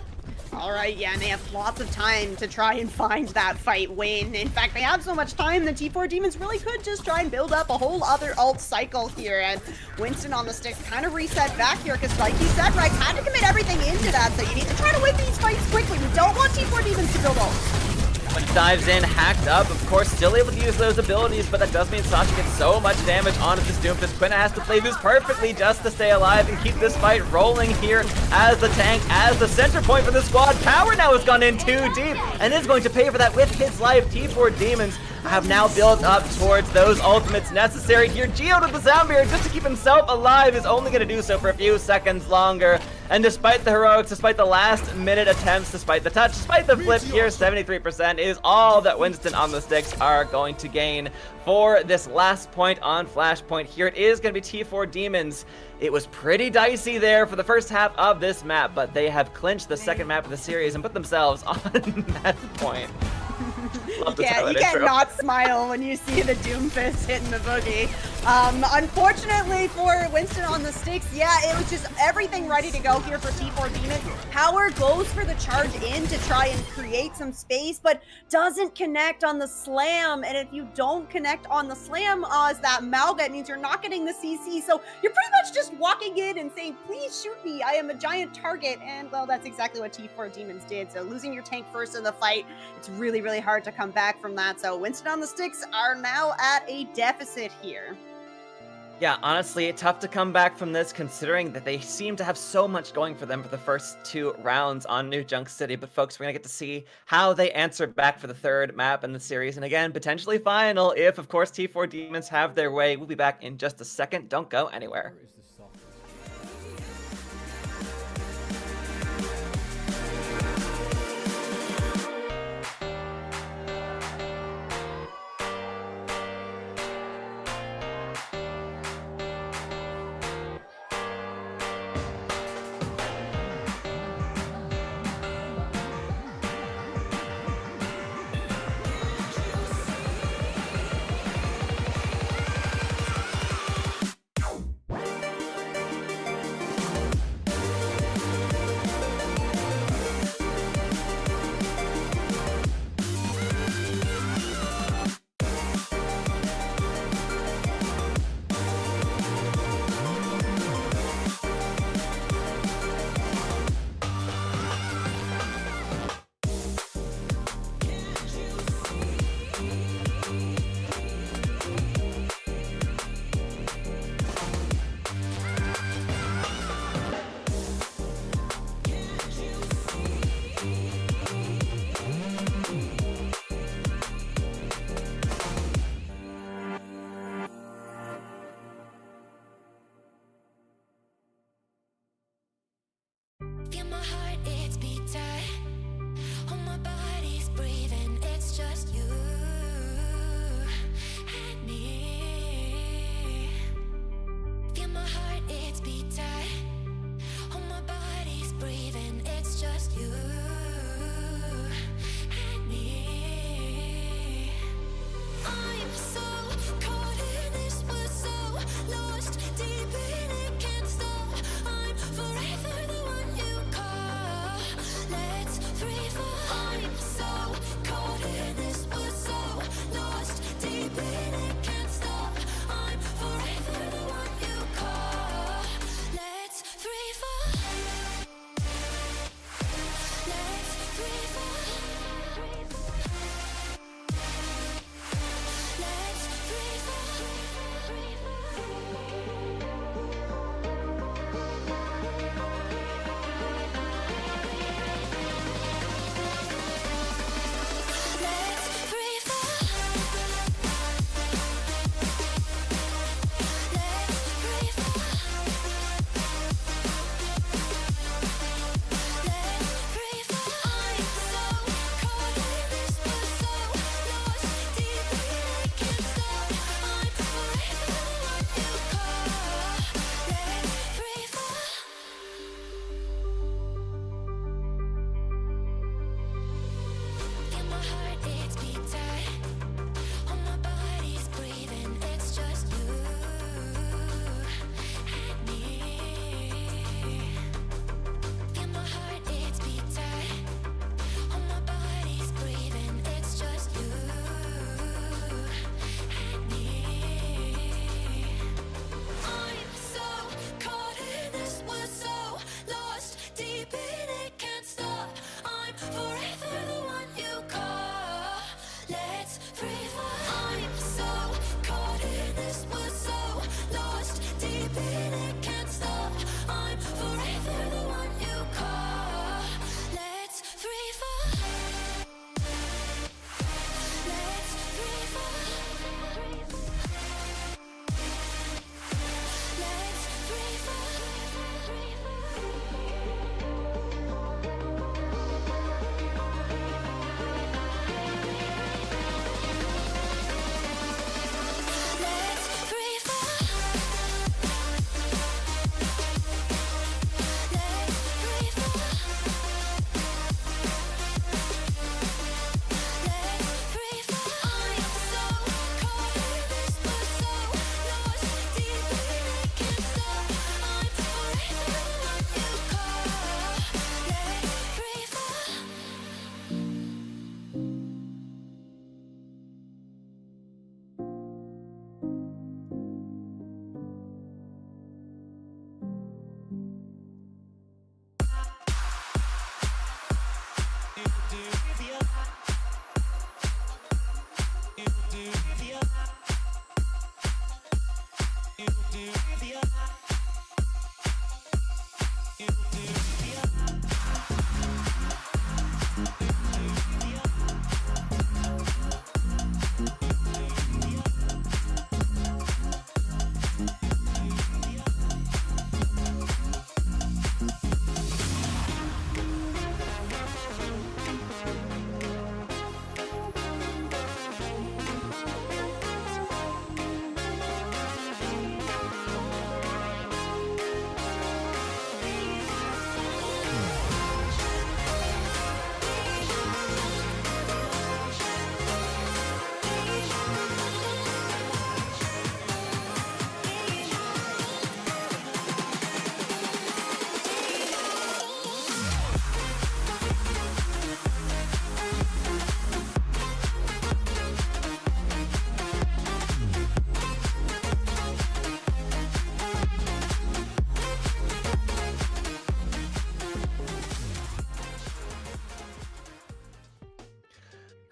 All right, yeah, and they have lots of time to try and find that fight win. In fact, they have so much time that T4 Demons really could just try and build up a whole other ult cycle here. And Winston on the sticks kind of reset back here because, like you said, right, had to commit everything into that. So you need to try to win these fights quickly. We don't want T4 Demons to build ults. But dives in, hacked up, of course, still able to use those abilities, but that does mean Sasha gets so much damage onto this Doomfist. Quinn has to play this perfectly just to stay alive and keep this fight rolling here as the tank, as the center point for the squad. Power now has gone in too deep and is going to pay for that with his life. T4 Demons have now built up towards those ultimates necessary here. Geo to the sound barrier just to keep himself alive is only going to do so for a few seconds longer. And despite the heroics, despite the last minute attempts, despite the touch, despite the flip here, 73% is all that Winston on the sticks are going to gain for this last point on Flashpoint here. It is going to be T4 Demons. It was pretty dicey there for the first half of this map, but they have clinched the second map of the series and put themselves on that point. You can't not smile when you see the Doomfist hitting the boogie. Unfortunately for Winston on the sticks, yeah, it was just everything ready to go here for T4 Demons. Power goes for the charge in to try and create some space, but doesn't connect on the slam. And if you don't connect on the slam as that Malga, it means you're not getting the CC. So you're pretty much just walking in and saying, please shoot me, I am a giant target. And well, that's exactly what T4 Demons did. So losing your tank first in the fight, it's really, really hard to come back from that. So Winston on the sticks are now at a deficit here. Yeah, honestly, tough to come back from this considering that they seem to have so much going for them for the first 2 rounds on New Junk City. But folks, we're going to get to see how they answer back for the 3rd map in the series. And again, potentially final if, of course, T4 Demons have their way. We'll be back in just a second. Don't go anywhere.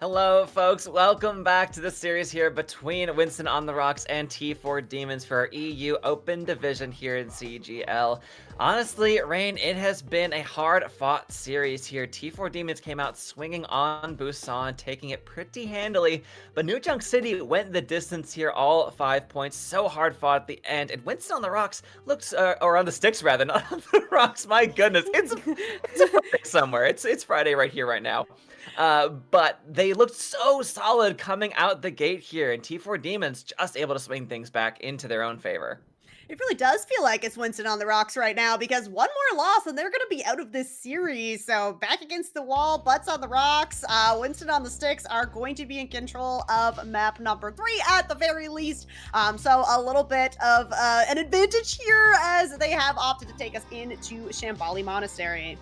Hello, folks. Welcome back to the series here between Winston on the Rocks and T4 Demons for our EU Open Division here in CGL. Honestly, Rain, it has been a hard-fought series here. T4 Demons came out swinging on Busan, taking it pretty handily, but New Junk City went the distance here, all 5 points. So hard-fought at the end, and Winston on the Rocks looks, or on the sticks rather, not on the rocks. My goodness, it's a Friday somewhere. It's Friday right here, right now. But they looked so solid coming out the gate here, and T4 Demons just able to swing things back into their own favor. It really does feel like it's Winston on the rocks right now, because one more loss and they're going to be out of this series. So back against the wall, butts on the rocks. Winston on the sticks are going to be in control of map number 3 at the very least. So a little bit of an advantage here as they have opted to take us into Shambali Monastery.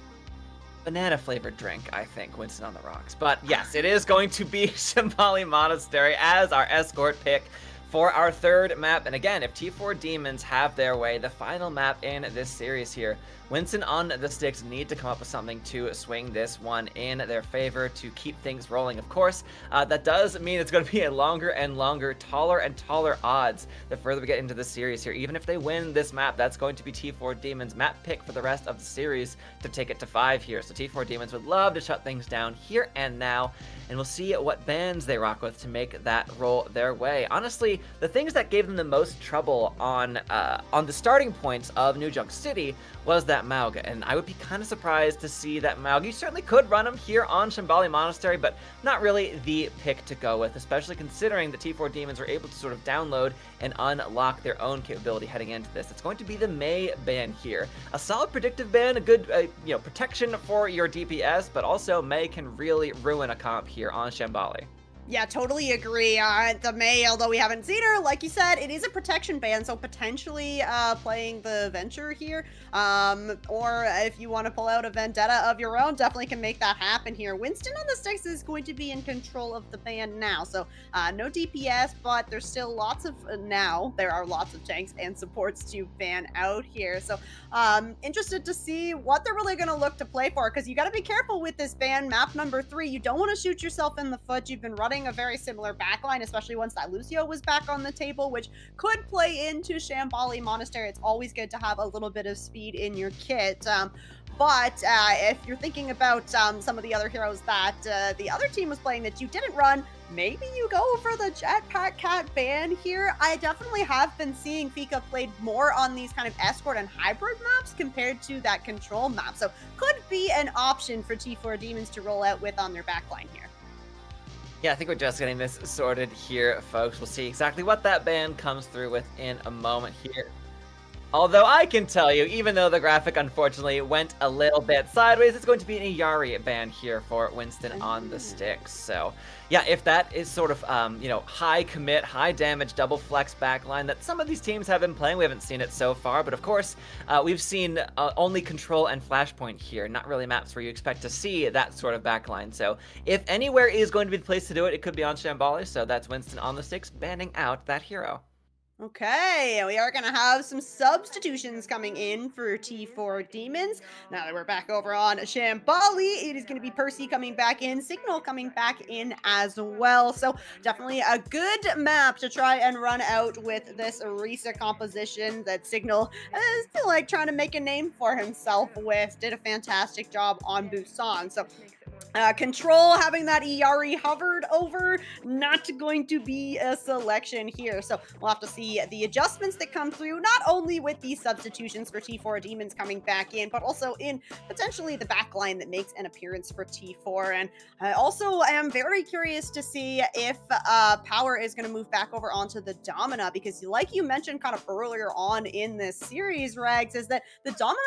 Banana flavored drink, I think, Winston on the Rocks. But yes, it is going to be Shambali Monastery as our escort pick for our third map. And again, if T4 Demons have their way, the final map in this series here, Winston on the sticks need to come up with something to swing this one in their favor to keep things rolling. Of course, that does mean it's going to be a longer and longer, taller and taller odds the further we get into the series here. Even if they win this map, that's going to be T4 Demons' map pick for the rest of the series to take it to 5 here. So T4 Demons would love to shut things down here and now, and we'll see what bans they rock with to make that roll their way. Honestly, the things that gave them the most trouble on the starting points of New Junk City was that Mauga, and I would be kind of surprised to see that Mauga. You certainly could run him here on Shambali Monastery, but not really the pick to go with, especially considering the T4 Demons were able to sort of download and unlock their own capability heading into this. It's going to be the Mei ban here. A solid predictive ban, a good protection for your DPS, but also Mei can really ruin a comp here on Shambali. Yeah, totally agree. The Mei, although we haven't seen her, like you said, it is a protection ban, so potentially playing the Venture here, or if you want to pull out a Vendetta of your own, definitely can make that happen here. Winston on the sticks is going to be in control of the ban now, so no DPS, but there's still lots of, there are lots of tanks and supports to ban out here, so interested to see what they're really going to look to play for, because you got to be careful with this ban, map number 3. You don't want to shoot yourself in the foot. You've been running a very similar backline, especially once that Lucio was back on the table, which could play into Shambali Monastery. It's always good to have a little bit of speed in your kit. But if you're thinking about some of the other heroes that the other team was playing that you didn't run, maybe you go for the Jetpack Cat ban here. I definitely have been seeing Fika played more on these kind of escort and hybrid maps compared to that control map. So could be an option for T4 Demons to roll out with on their backline here. Yeah, I think we're just getting this sorted here, folks. We'll see exactly what that ban comes through with in a moment here. Although I can tell you, even though the graphic unfortunately went a little bit sideways, it's going to be an Iyari ban here for Winston on the sticks. So yeah, if that is sort of, high commit, high damage, double flex backline that some of these teams have been playing, we haven't seen it so far, but of course, we've seen only Control and Flashpoint here, not really maps where you expect to see that sort of backline. So if anywhere is going to be the place to do it, it could be on Shambali, so that's Winston on the sticks, banning out that hero. Okay, we are going to have some substitutions coming in for T4 Demons. Now that we're back over on Shambali, it is going to be Percy coming back in, Signal coming back in as well. So definitely a good map to try and run out with this Orisa composition that Signal is still like trying to make a name for himself with. Did a fantastic job on Busan. So Control having that Iyari hovered over, not going to be a selection here. So we'll have to see the adjustments that come through, not only with these substitutions for T4 Demons coming back in, but also in potentially the backline that makes an appearance for T4. And I also am very curious to see if Power is going to move back over onto the Domina, because like you mentioned kind of earlier on in this series, Rags, is that the Domina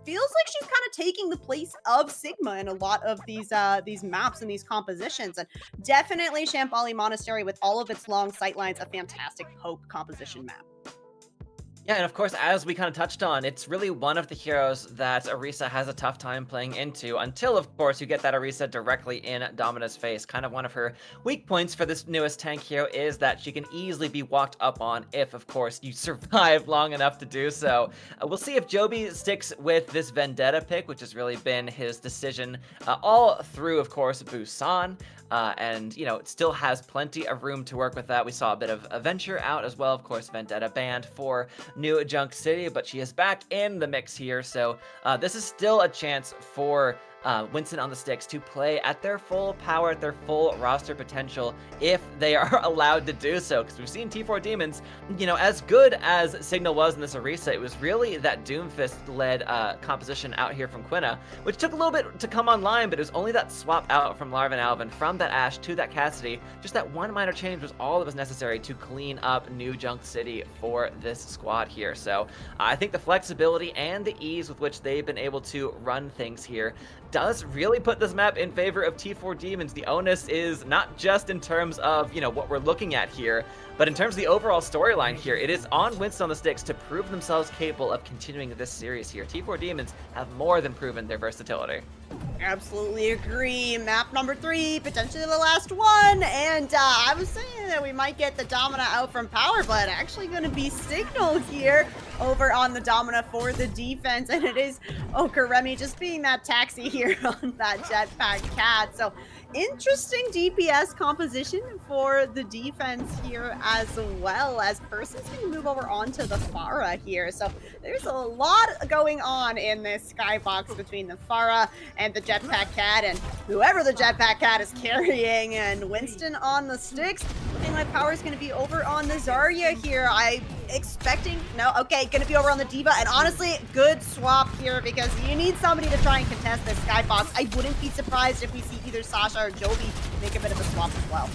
feels like she's kind of taking the place of Sigma in a lot of these maps and these compositions, and definitely Shambali Monastery with all of its long sightlines, a fantastic poke composition map. Yeah, and of course, as we kind of touched on, it's really one of the heroes that Orisa has a tough time playing into until, of course, you get that Orisa directly in Domina's face. Kind of one of her weak points for this newest tank hero is that she can easily be walked up on if, of course, you survive long enough to do so. We'll see if Joby sticks with this Vendetta pick, which has really been his decision all through, of course, Busan. And, you know, it still has plenty of room to work with that. We saw a bit of Adventure out as well. Of course, Vendetta banned for New Junk City, but she is back in the mix here. So this is still a chance for Winston on the Sticks to play at their full power, at their full roster potential, if they are allowed to do so. Because we've seen T4 Demons, you know, as good as Signal was in this Orisa, it was really that Doomfist-led composition out here from Quina, which took a little bit to come online, but it was only that swap out from Larvin Alvin, from that Ashe to that Cassidy. Just that one minor change was all that was necessary to clean up New Junk City for this squad here. So I think the flexibility and the ease with which they've been able to run things here does really put this map in favor of T4 Demons. The onus is not just in terms of, you know, what we're looking at here, but in terms of the overall storyline here. It is on Winston on the Sticks to prove themselves capable of continuing this series here. T4 Demons have more than proven their versatility. Absolutely agree. Map number 3, potentially the last one. And I was saying that we might get the Domina out from power, but actually going to be Signal here over on the Domina for the defense. And it is Okaremi just being that taxi here on that Jetpack Cat. So interesting DPS composition for the defense here, as well as Person's going to move over onto the Pharah here. So there's a lot going on in this skybox between the Pharah and the Jetpack Cat, and whoever the Jetpack Cat is carrying. And Winston on the Sticks, looking like power is going to be over on the Zarya here. I expecting, no, okay, going to be over on the Diva, and honestly, good swap here because you need somebody to try and contest this skybox. I wouldn't be surprised if we see either Sasha or Joby make a bit of a swap as well.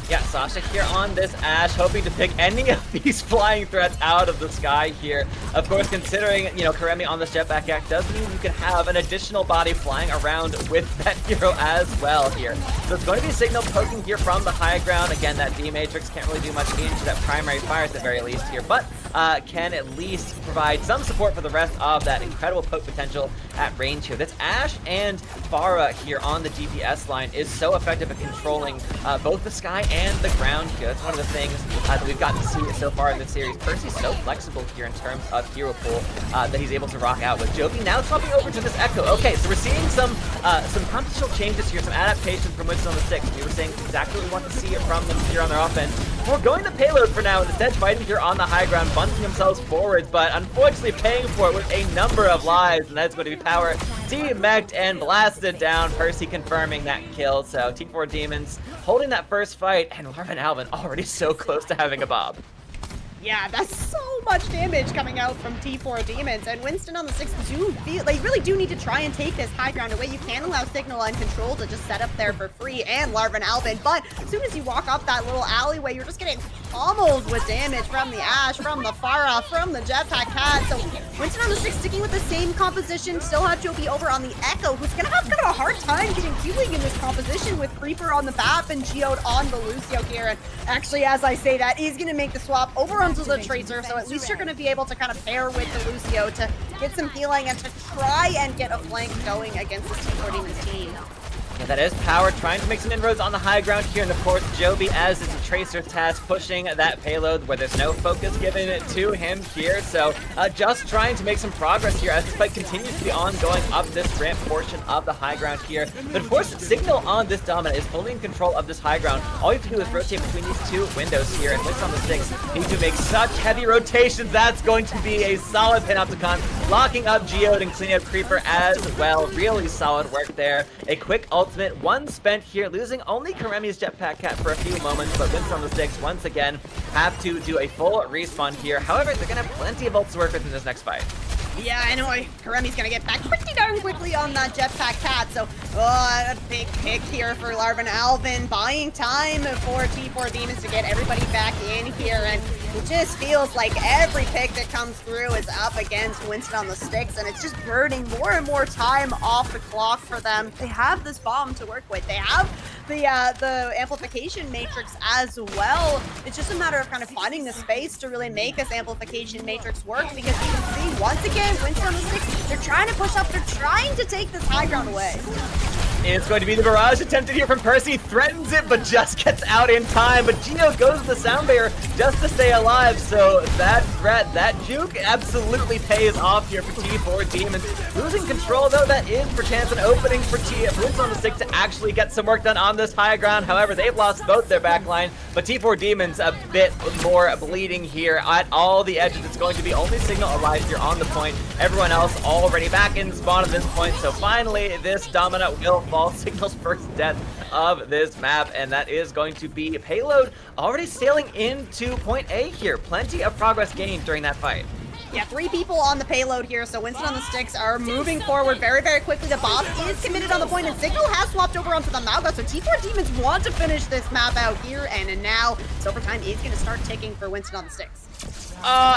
Yeah, Sasha here on this Ashe, hoping to pick any of these flying threats out of the sky here. Of course, considering, you know, Karemi on this Jetpack Act does mean you can have an additional body flying around with that hero as well here. So it's going to be a Signal poking here from the high ground. Again, that D-Matrix can't really do much into that primary fire at the very least here, but can at least provide some support for the rest of that incredible poke potential at range here. This Ashe and Pharah here on the DPS line is so effective at controlling both the sky and the ground here. That's one of the things that we've gotten to see so far in this series. Percy's so flexible here in terms of hero pool that he's able to rock out with. Joby now swapping over to this Echo. Okay, so we're seeing some compositional changes here, some adaptations from Winston on the Sticks. We were saying exactly what we want to see from them here on their offense. We're going the payload for now, and instead fighting here on the high ground, bunting themselves forwards, but unfortunately paying for it with a number of lives, and that's going to be power T-Mech'd and blasted down. Percy confirming that kill, so T4 Demons holding that first fight, and Larvin Alvin already so close to having a Bob. Yeah, that's so much damage coming out from T4 Demons, and Winston on the Sticks do feel they really do need to try and take this high ground away. You can allow Signal and Control to just set up there for free, and Larvin Alvin, but as soon as you walk up that little alleyway, you're just getting pummeled with damage from the Ashe, from the Pharah, from the Jetpack Cat. So Winston on the Sticks sticking with the same composition, still have Joby over on the Echo, who's gonna have kind of a hard time getting queuing in this composition with Creeper on the BAP and Geode on the Lucio here. And actually, as I say that, he's gonna make the swap over onto the Tracer, so at least you're gonna be able to kind of pair with the Lucio to get some healing and to try and get a flank going against this T4 Demons team. Yeah, that is power trying to make some inroads on the high ground here, and of course Joby, as is a Tracer task, pushing that payload where there's no focus given to him here. So just trying to make some progress here as this fight continues to be ongoing up this ramp portion of the high ground here. But of course, Signal on this Domina is fully in control of this high ground. All you have to do is rotate between these two windows here, and Winston on the Sticks need to make such heavy rotations. That's going to be a solid Panopticon, locking up Geode and cleaning up Creeper as well. Really solid work there. A quick ultimate, one spent here, losing only Karemi's Jetpack Cat for a few moments, but Winston on the Sticks once again have to do a full respawn here. However, they're going to have plenty of ults to work with in this next fight. Yeah, I know. Karemi's gonna get back pretty darn quickly on that jetpack cat. So, a big pick here for Larvin Alvin, buying time for T4 Demons to get everybody back in here. And it just feels like every pick that comes through is up against Winston on the sticks, and it's just burning more and more time off the clock for them. They have this bomb to work with. They have the amplification matrix as well. It's just a matter of kind of finding the space to really make this amplification matrix work, because you can see once again Winston on the sticks, they're trying to push up, they're trying to take this high ground away. It's going to be the barrage attempted here from Percy, threatens it, but just gets out in time. But Gio goes to the sound barrier just to stay alive, so that threat, that juke absolutely pays off here for T4 Demons. Losing control, though, that is perchance an opening for Winston on the stick to actually get some work done on this high ground. However, they've lost both their backline, but T4 Demons a bit more bleeding here at all the edges. It's going to be only Signal alive here on the point. Everyone else already back in spawn at this point, so finally this Domina will fall. Signal's first death of this map, and that is going to be Payload already sailing into point A here. Plenty of progress gained during that fight. Yeah, 3 people on the payload here, so Winston on the sticks are moving forward very, very quickly. The Bob is committed on the point, and Signal has swapped over onto the Mauga, so T4 Demons want to finish this map out here, and now Silver Time is going to start ticking for Winston on the sticks.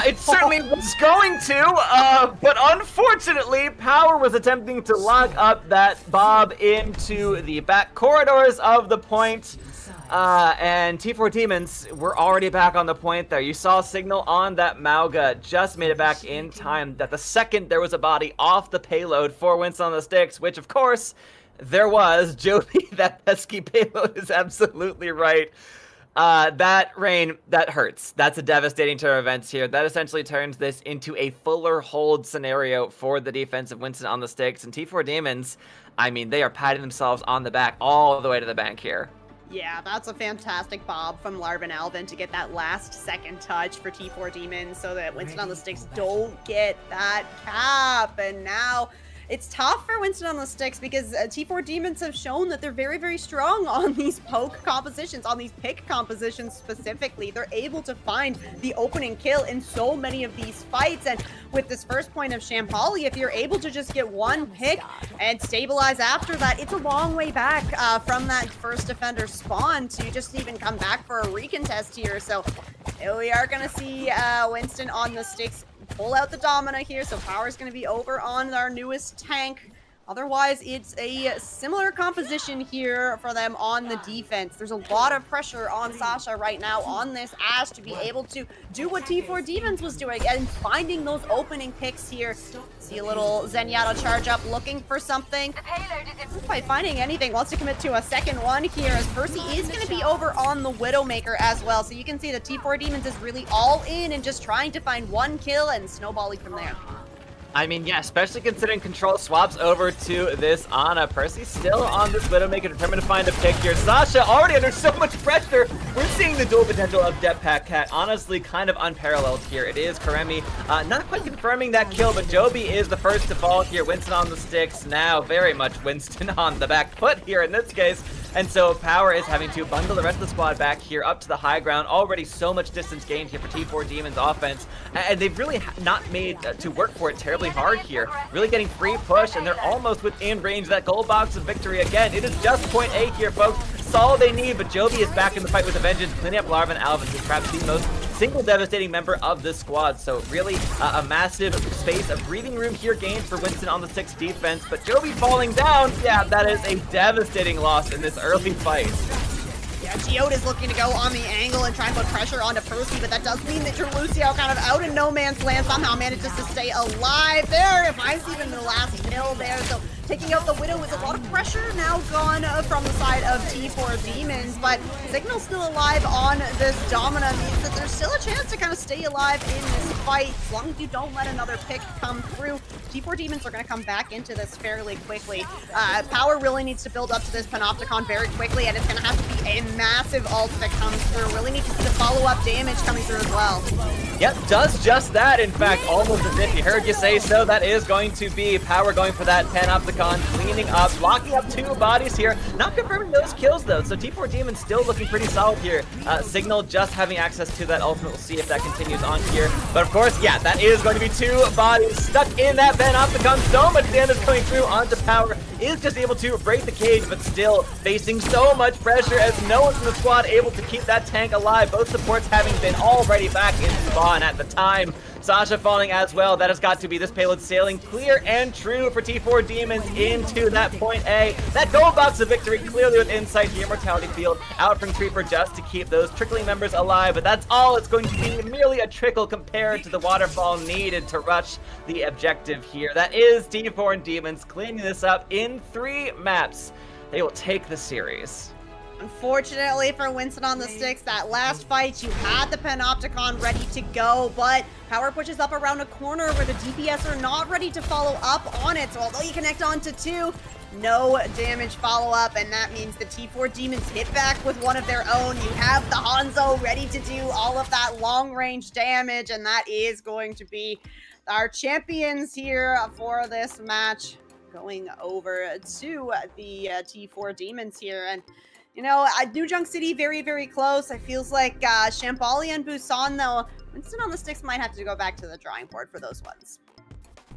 It certainly was going to, but unfortunately, Power was attempting to lock up that Bob into the back corridors of the point. And T4 Demons were already back on the point there. You saw Signal on that Mauga, just made it back in time. That the second there was a body off the payload for Winston on the sticks, which of course there was. Joby, that pesky payload is absolutely right. That Rain, that hurts. That's a devastating turn of events here. That essentially turns this into a fuller hold scenario for the defense of Winston on the sticks. And T4 Demons, I mean, they are patting themselves on the back all the way to the bank here. Yeah, that's a fantastic bob from Larvin Alvin to get that last second touch for T4 Demons so that Winston on the sticks don't get that cap. And now it's tough for Winston on the sticks because T4 Demons have shown that they're very, very strong on these poke compositions, on these pick compositions specifically. They're able to find the opening kill in so many of these fights. And with this first point of Shampali, if you're able to just get one pick and stabilize after that, it's a long way back from that first defender spawn to just even come back for a recontest here. So we are going to see Winston on the sticks pull out the Domina here, so Power's going to be over on our newest tank. Otherwise, it's a similar composition here for them on the defense. There's a lot of pressure on Sasha right now on this Ashe to be able to do what T4 Demons was doing and finding those opening picks here. See a little Zenyatta charge up, looking for something. Not quite finding anything. Wants to commit to a second one here as Percy is going to be over on the Widowmaker as well. So you can see the T4 Demons is really all in and just trying to find one kill and snowballing from there. I mean, yeah, especially considering Control swaps over to this Ana. Percy still on this Widowmaker, determined to find a pick here. Sasha already under so much pressure. We're seeing the dual potential of Jetpack Cat. Honestly, kind of unparalleled here. It is Karemi not quite confirming that kill, but Joby is the first to fall here. Winston on the sticks now. Very much Winston on the back foot here in this case. And so Power is having to bundle the rest of the squad back here up to the high ground. Already so much distance gained here for T4 Demons offense. And they've really not made to work for it terribly hard here. Really getting free push, and they're almost within range of that gold box of victory again. It is just point A here, folks. It's all they need, but Joby is back in the fight with a vengeance, cleaning up Larvin Alvin, who's perhaps the most single devastating member of this squad. So really a massive space, a breathing room here gained for Winston on the 6th defense, but Joby falling down, yeah, that is a devastating loss in this early fight. Yeah, Geoda's looking to go on the angle and try and put pressure onto Percy, but that does mean that Lucio kind of out in no man's land somehow manages to stay alive there. Finds even the last kill there, so taking out the Widow is a lot of pressure now gone from the side of T4 Demons, but Signal still alive on this Domina means that there's still a chance to kind of stay alive in this fight as long as you don't let another pick come through. T4 Demons are going to come back into this fairly quickly. Power really needs to build up to this Panopticon very quickly, and it's going to have to be a massive ult that comes through. Really need to see the follow-up damage coming through as well. Yep, does just that. In fact, almost as if you heard you say so. That is going to be Power going for that Panopticon Opticon cleaning up, locking up 2 bodies here. Not confirming those kills though, so T4 Demon still looking pretty solid here. Signal just having access to that ultimate. We'll see if that continues on here. But of course, yeah, that is going to be 2 bodies stuck in that Van Opticon. So much damage coming through onto Power. Is just able to break the cage, but still facing so much pressure as no one from the squad able to keep that tank alive. Both supports having been already back in spawn at the time. Sasha falling as well. That has got to be this payload sailing clear and true for T4 Demons into that point A. That gold box of victory clearly with insight here. Mortality field out from Creeper just to keep those trickling members alive, but that's all it's going to be, merely a trickle compared to the waterfall needed to rush the objective here. That is T4 Demons cleaning this up in 3 maps. They will take the series. Unfortunately for Winston on the sticks, that last fight, you had the Panopticon ready to go, but Power pushes up around a corner where the DPS are not ready to follow up on it. So although you connect onto 2, no damage follow-up, and that means the T4 Demons hit back with one of their own. You have the Hanzo ready to do all of that long-range damage, and that is going to be our champions here for this match, going over to the T4 Demons here. And you know, New Junk City, very, very close. It feels like Shambali and Busan, though, Winston on the sticks might have to go back to the drawing board for those ones.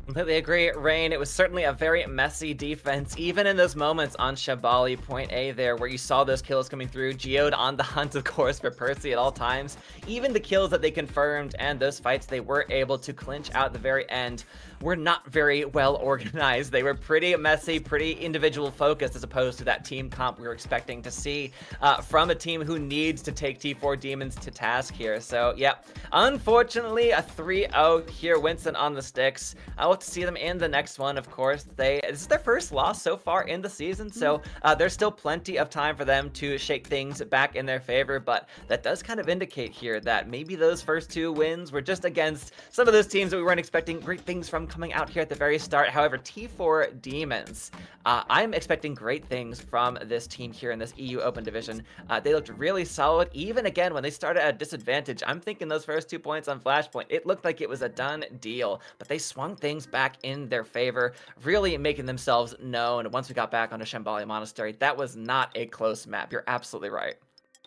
Completely agree, Rain. It was certainly a very messy defense, even in those moments on Shambali point A there, where you saw those kills coming through. Geode on the hunt, of course, for Percy at all times. Even the kills that they confirmed and those fights they were able to clinch out at the very end were not very well organized. They were pretty messy, pretty individual focused, as opposed to that team comp we were expecting to see from a team who needs to take T4 Demons to task here. So yeah, unfortunately a 3-0 here. Winston on the sticks. I'll have to see them in the next one, of course. This is their first loss so far in the season, so there's still plenty of time for them to shake things back in their favor, but that does kind of indicate here that maybe those first 2 wins were just against some of those teams that we weren't expecting great things from coming out here at the very start. However, T4 Demons, I'm expecting great things from this team here in this EU Open Division. They looked really solid, even again when they started at a disadvantage. I'm thinking those first 2 points on Flashpoint, it looked like it was a done deal, but they swung things back in their favor, really making themselves known. Once we got back onto Shambali Monastery, that was not a close map. You're absolutely right.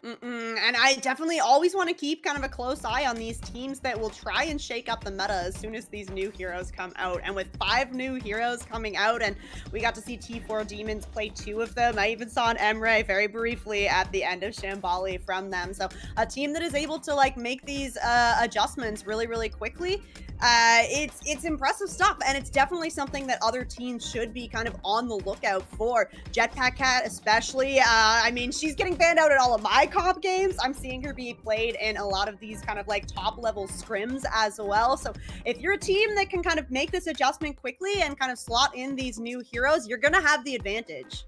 And I definitely always want to keep kind of a close eye on these teams that will try and shake up the meta as soon as these new heroes come out. And with 5 new heroes coming out, and we got to see T4 Demons play 2 of them. I even saw an Emre very briefly at the end of Shambali from them. So a team that is able to like make these adjustments really, really quickly. It's impressive stuff, and it's definitely something that other teams should be kind of on the lookout for. Jetpack Cat especially, I mean, she's getting banned out at all of my comp games. I'm seeing her be played in a lot of these kind of like top level scrims as well. So if you're a team that can kind of make this adjustment quickly and kind of slot in these new heroes, you're gonna have the advantage.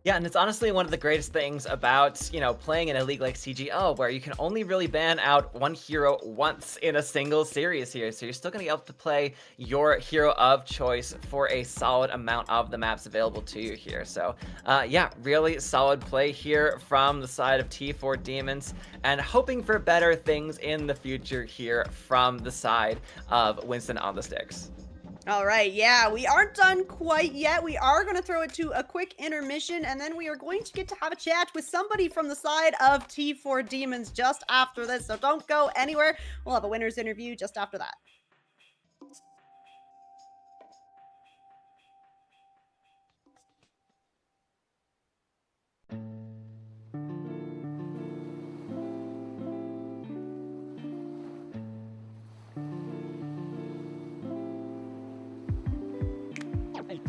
Yeah, and it's honestly one of the greatest things about, you know, playing in a league like CGL, where you can only really ban out one hero once in a single series here. So you're still going to be able to play your hero of choice for a solid amount of the maps available to you here. So yeah, really solid play here from the side of T4 Demons, and hoping for better things in the future here from the side of Winston on the sticks. All right, yeah, we aren't done quite yet. We are going to throw it to a quick intermission, and then we are going to get to have a chat with somebody from the side of T4 Demons just after this, so don't go anywhere. We'll have a winner's interview just after that.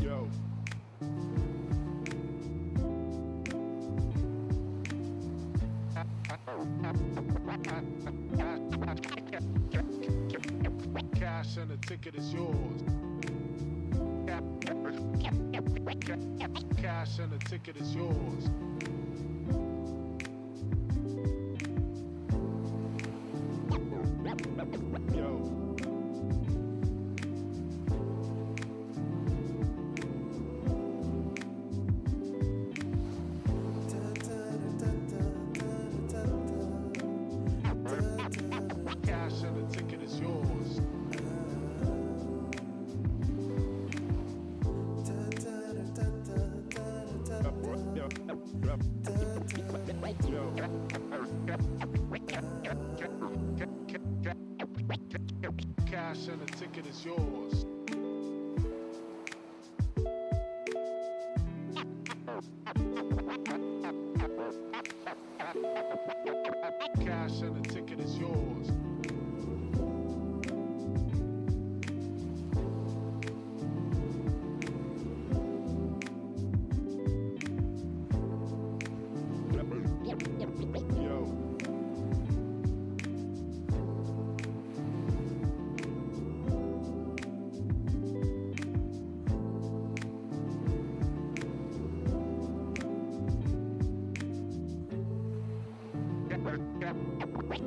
Yo. Cash and the ticket is yours. Cash and the ticket is yours. Yo. Cash and the ticket is yours. Cash and the ticket is yours. Cash and the ticket is yours. Yo.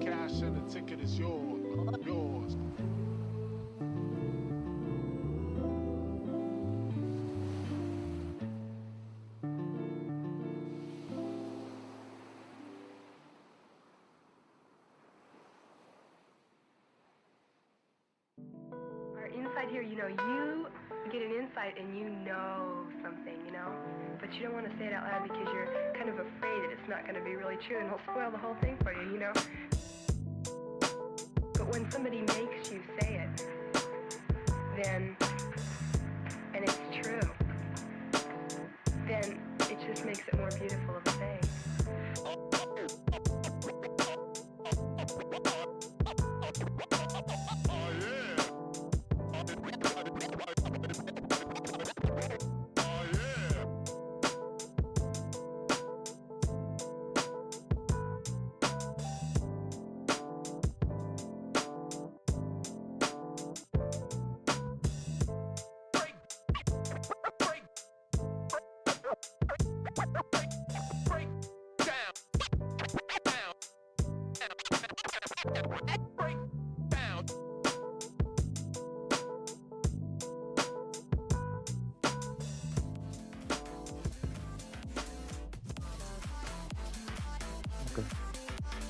Cash and the ticket is yours. Yours. Our inside here, you get an insight and you know something, but you don't want to say it out loud because you're kind of afraid that it's not going to be really true and it'll spoil the whole thing for you, But when somebody makes you say it, then, and it's true, then it just makes it more beautiful of a thing.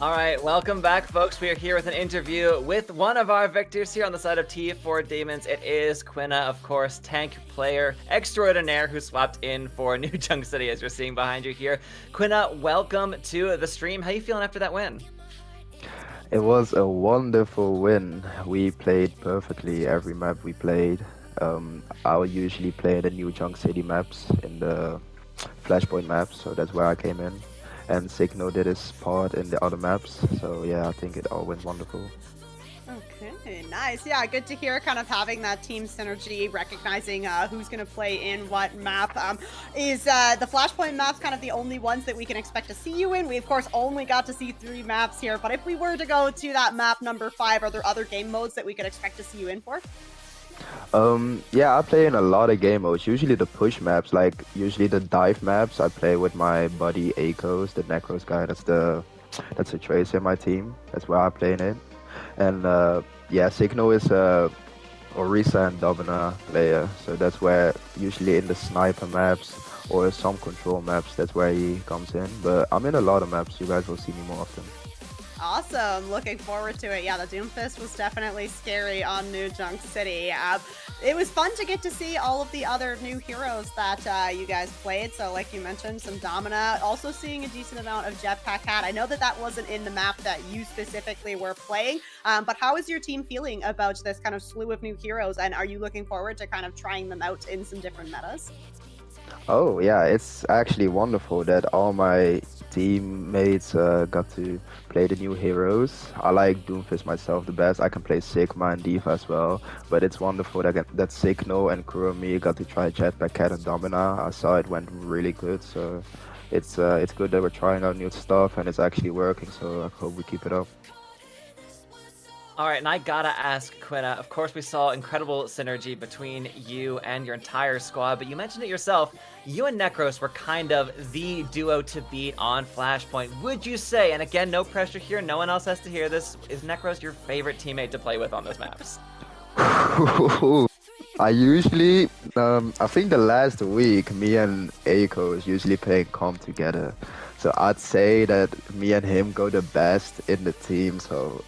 All right, welcome back, folks. We are here with an interview with one of our victors here on the side of T4 Demons. It is Quina, of course, tank player extraordinaire who swapped in for New Junk City, as you're seeing behind you here. Quina, welcome to the stream. How you feeling after that win? It was a wonderful win. We played perfectly every map we played. I would usually play the New Junk City maps in the Flashpoint maps, so that's where I came in. And Signo did his part in the other maps, so yeah, I think it all went wonderful. Okay, nice. Yeah, good to hear kind of having that team synergy, recognizing who's going to play in what map. Is the Flashpoint maps kind of the only ones that we can expect to see you in? We, of course, only got to see 3 maps here, but if we were to go to that map number 5, are there other game modes that we could expect to see you in for? Yeah, I play in a lot of game modes, usually the push maps, like usually the dive maps. I play with my buddy Akos, the Necros guy. That's a tracer in my team. That's where I play in it. And yeah, Signo is Orisa and Domina player, so that's where usually in the sniper maps or some control maps, that's where he comes in. But I'm in a lot of maps. You guys will see me more often. Awesome. Looking forward to it. Yeah, the Doomfist was definitely scary on New Junk City. It was fun to get to see all of the other new heroes that you guys played. So like you mentioned, some Domina, also seeing a decent amount of Jetpack Hat. I know that that wasn't in the map that you specifically were playing, but how is your team feeling about this kind of slew of new heroes? And are you looking forward to kind of trying them out in some different metas? Oh yeah, it's actually wonderful that all my teammates got to play the new heroes. I like Doomfist myself the best. I can play Sigma and Diva as well, but it's wonderful that Signo and Kuromi got to try Jetpack Cat and Domina. I saw it went really good, so it's good that we're trying out new stuff and it's actually working, so I hope we keep it up. All right, and I gotta ask, Quina, of course we saw incredible synergy between you and your entire squad, but you mentioned it yourself, you and Necros were kind of the duo to beat on Flashpoint. Would you say, and again, no pressure here, no one else has to hear this, is Necros your favorite teammate to play with on those maps? I usually, I think the last week, me and Akos usually playing comp together. So I'd say that me and him go the best in the team, so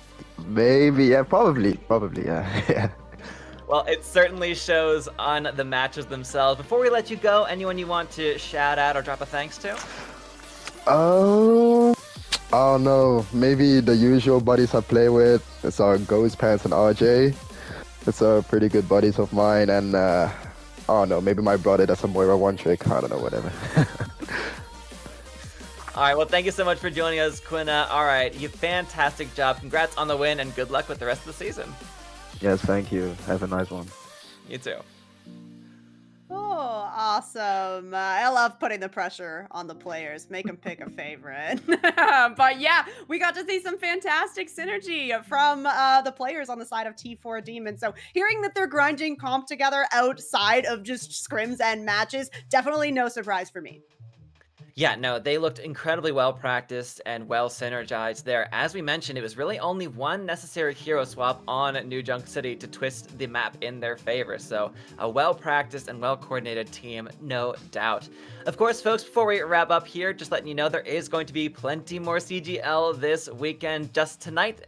maybe, yeah, probably, yeah. Well, it certainly shows on the matches themselves. Before we let you go, anyone you want to shout out or drop a thanks to? I don't know, maybe the usual buddies I play with. It's Ghost Pants and RJ. It's pretty good buddies of mine, and I don't know, maybe my brother does some Moira one trick. I don't know, whatever. All right, well, thank you so much for joining us, Quina. All right, you fantastic job. Congrats on the win, and good luck with the rest of the season. Yes, thank you. Have a nice one. You too. Oh, awesome. I love putting the pressure on the players. Make them pick a favorite. But yeah, we got to see some fantastic synergy from the players on the side of T4 Demon. So hearing that they're grinding comp together outside of just scrims and matches, definitely no surprise for me. Yeah, no, they looked incredibly well practiced and well synergized there. As we mentioned, it was really only one necessary hero swap on New Junk City to twist the map in their favor. So a well practiced and well coordinated team, no doubt. Of course, folks, before we wrap up here, just letting you know there is going to be plenty more CGL this weekend. Just tonight,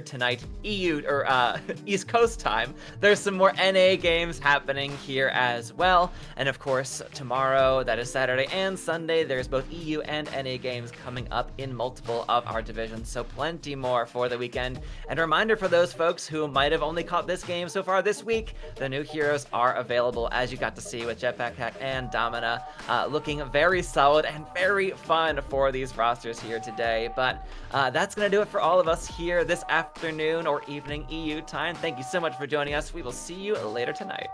tonight, EU or East Coast time. There's some more NA games happening here as well. And of course, tomorrow, that is Saturday and Sunday, there's both EU and NA games coming up in multiple of our divisions, so plenty more for the weekend. And a reminder for those folks who might have only caught this game so far this week, the new heroes are available, as you got to see with Jetpack Hack and Domina, looking very solid and very fun for these rosters here today. But that's going to do it for all of us here this afternoon or evening EU time. Thank you so much for joining us. We will see you later tonight.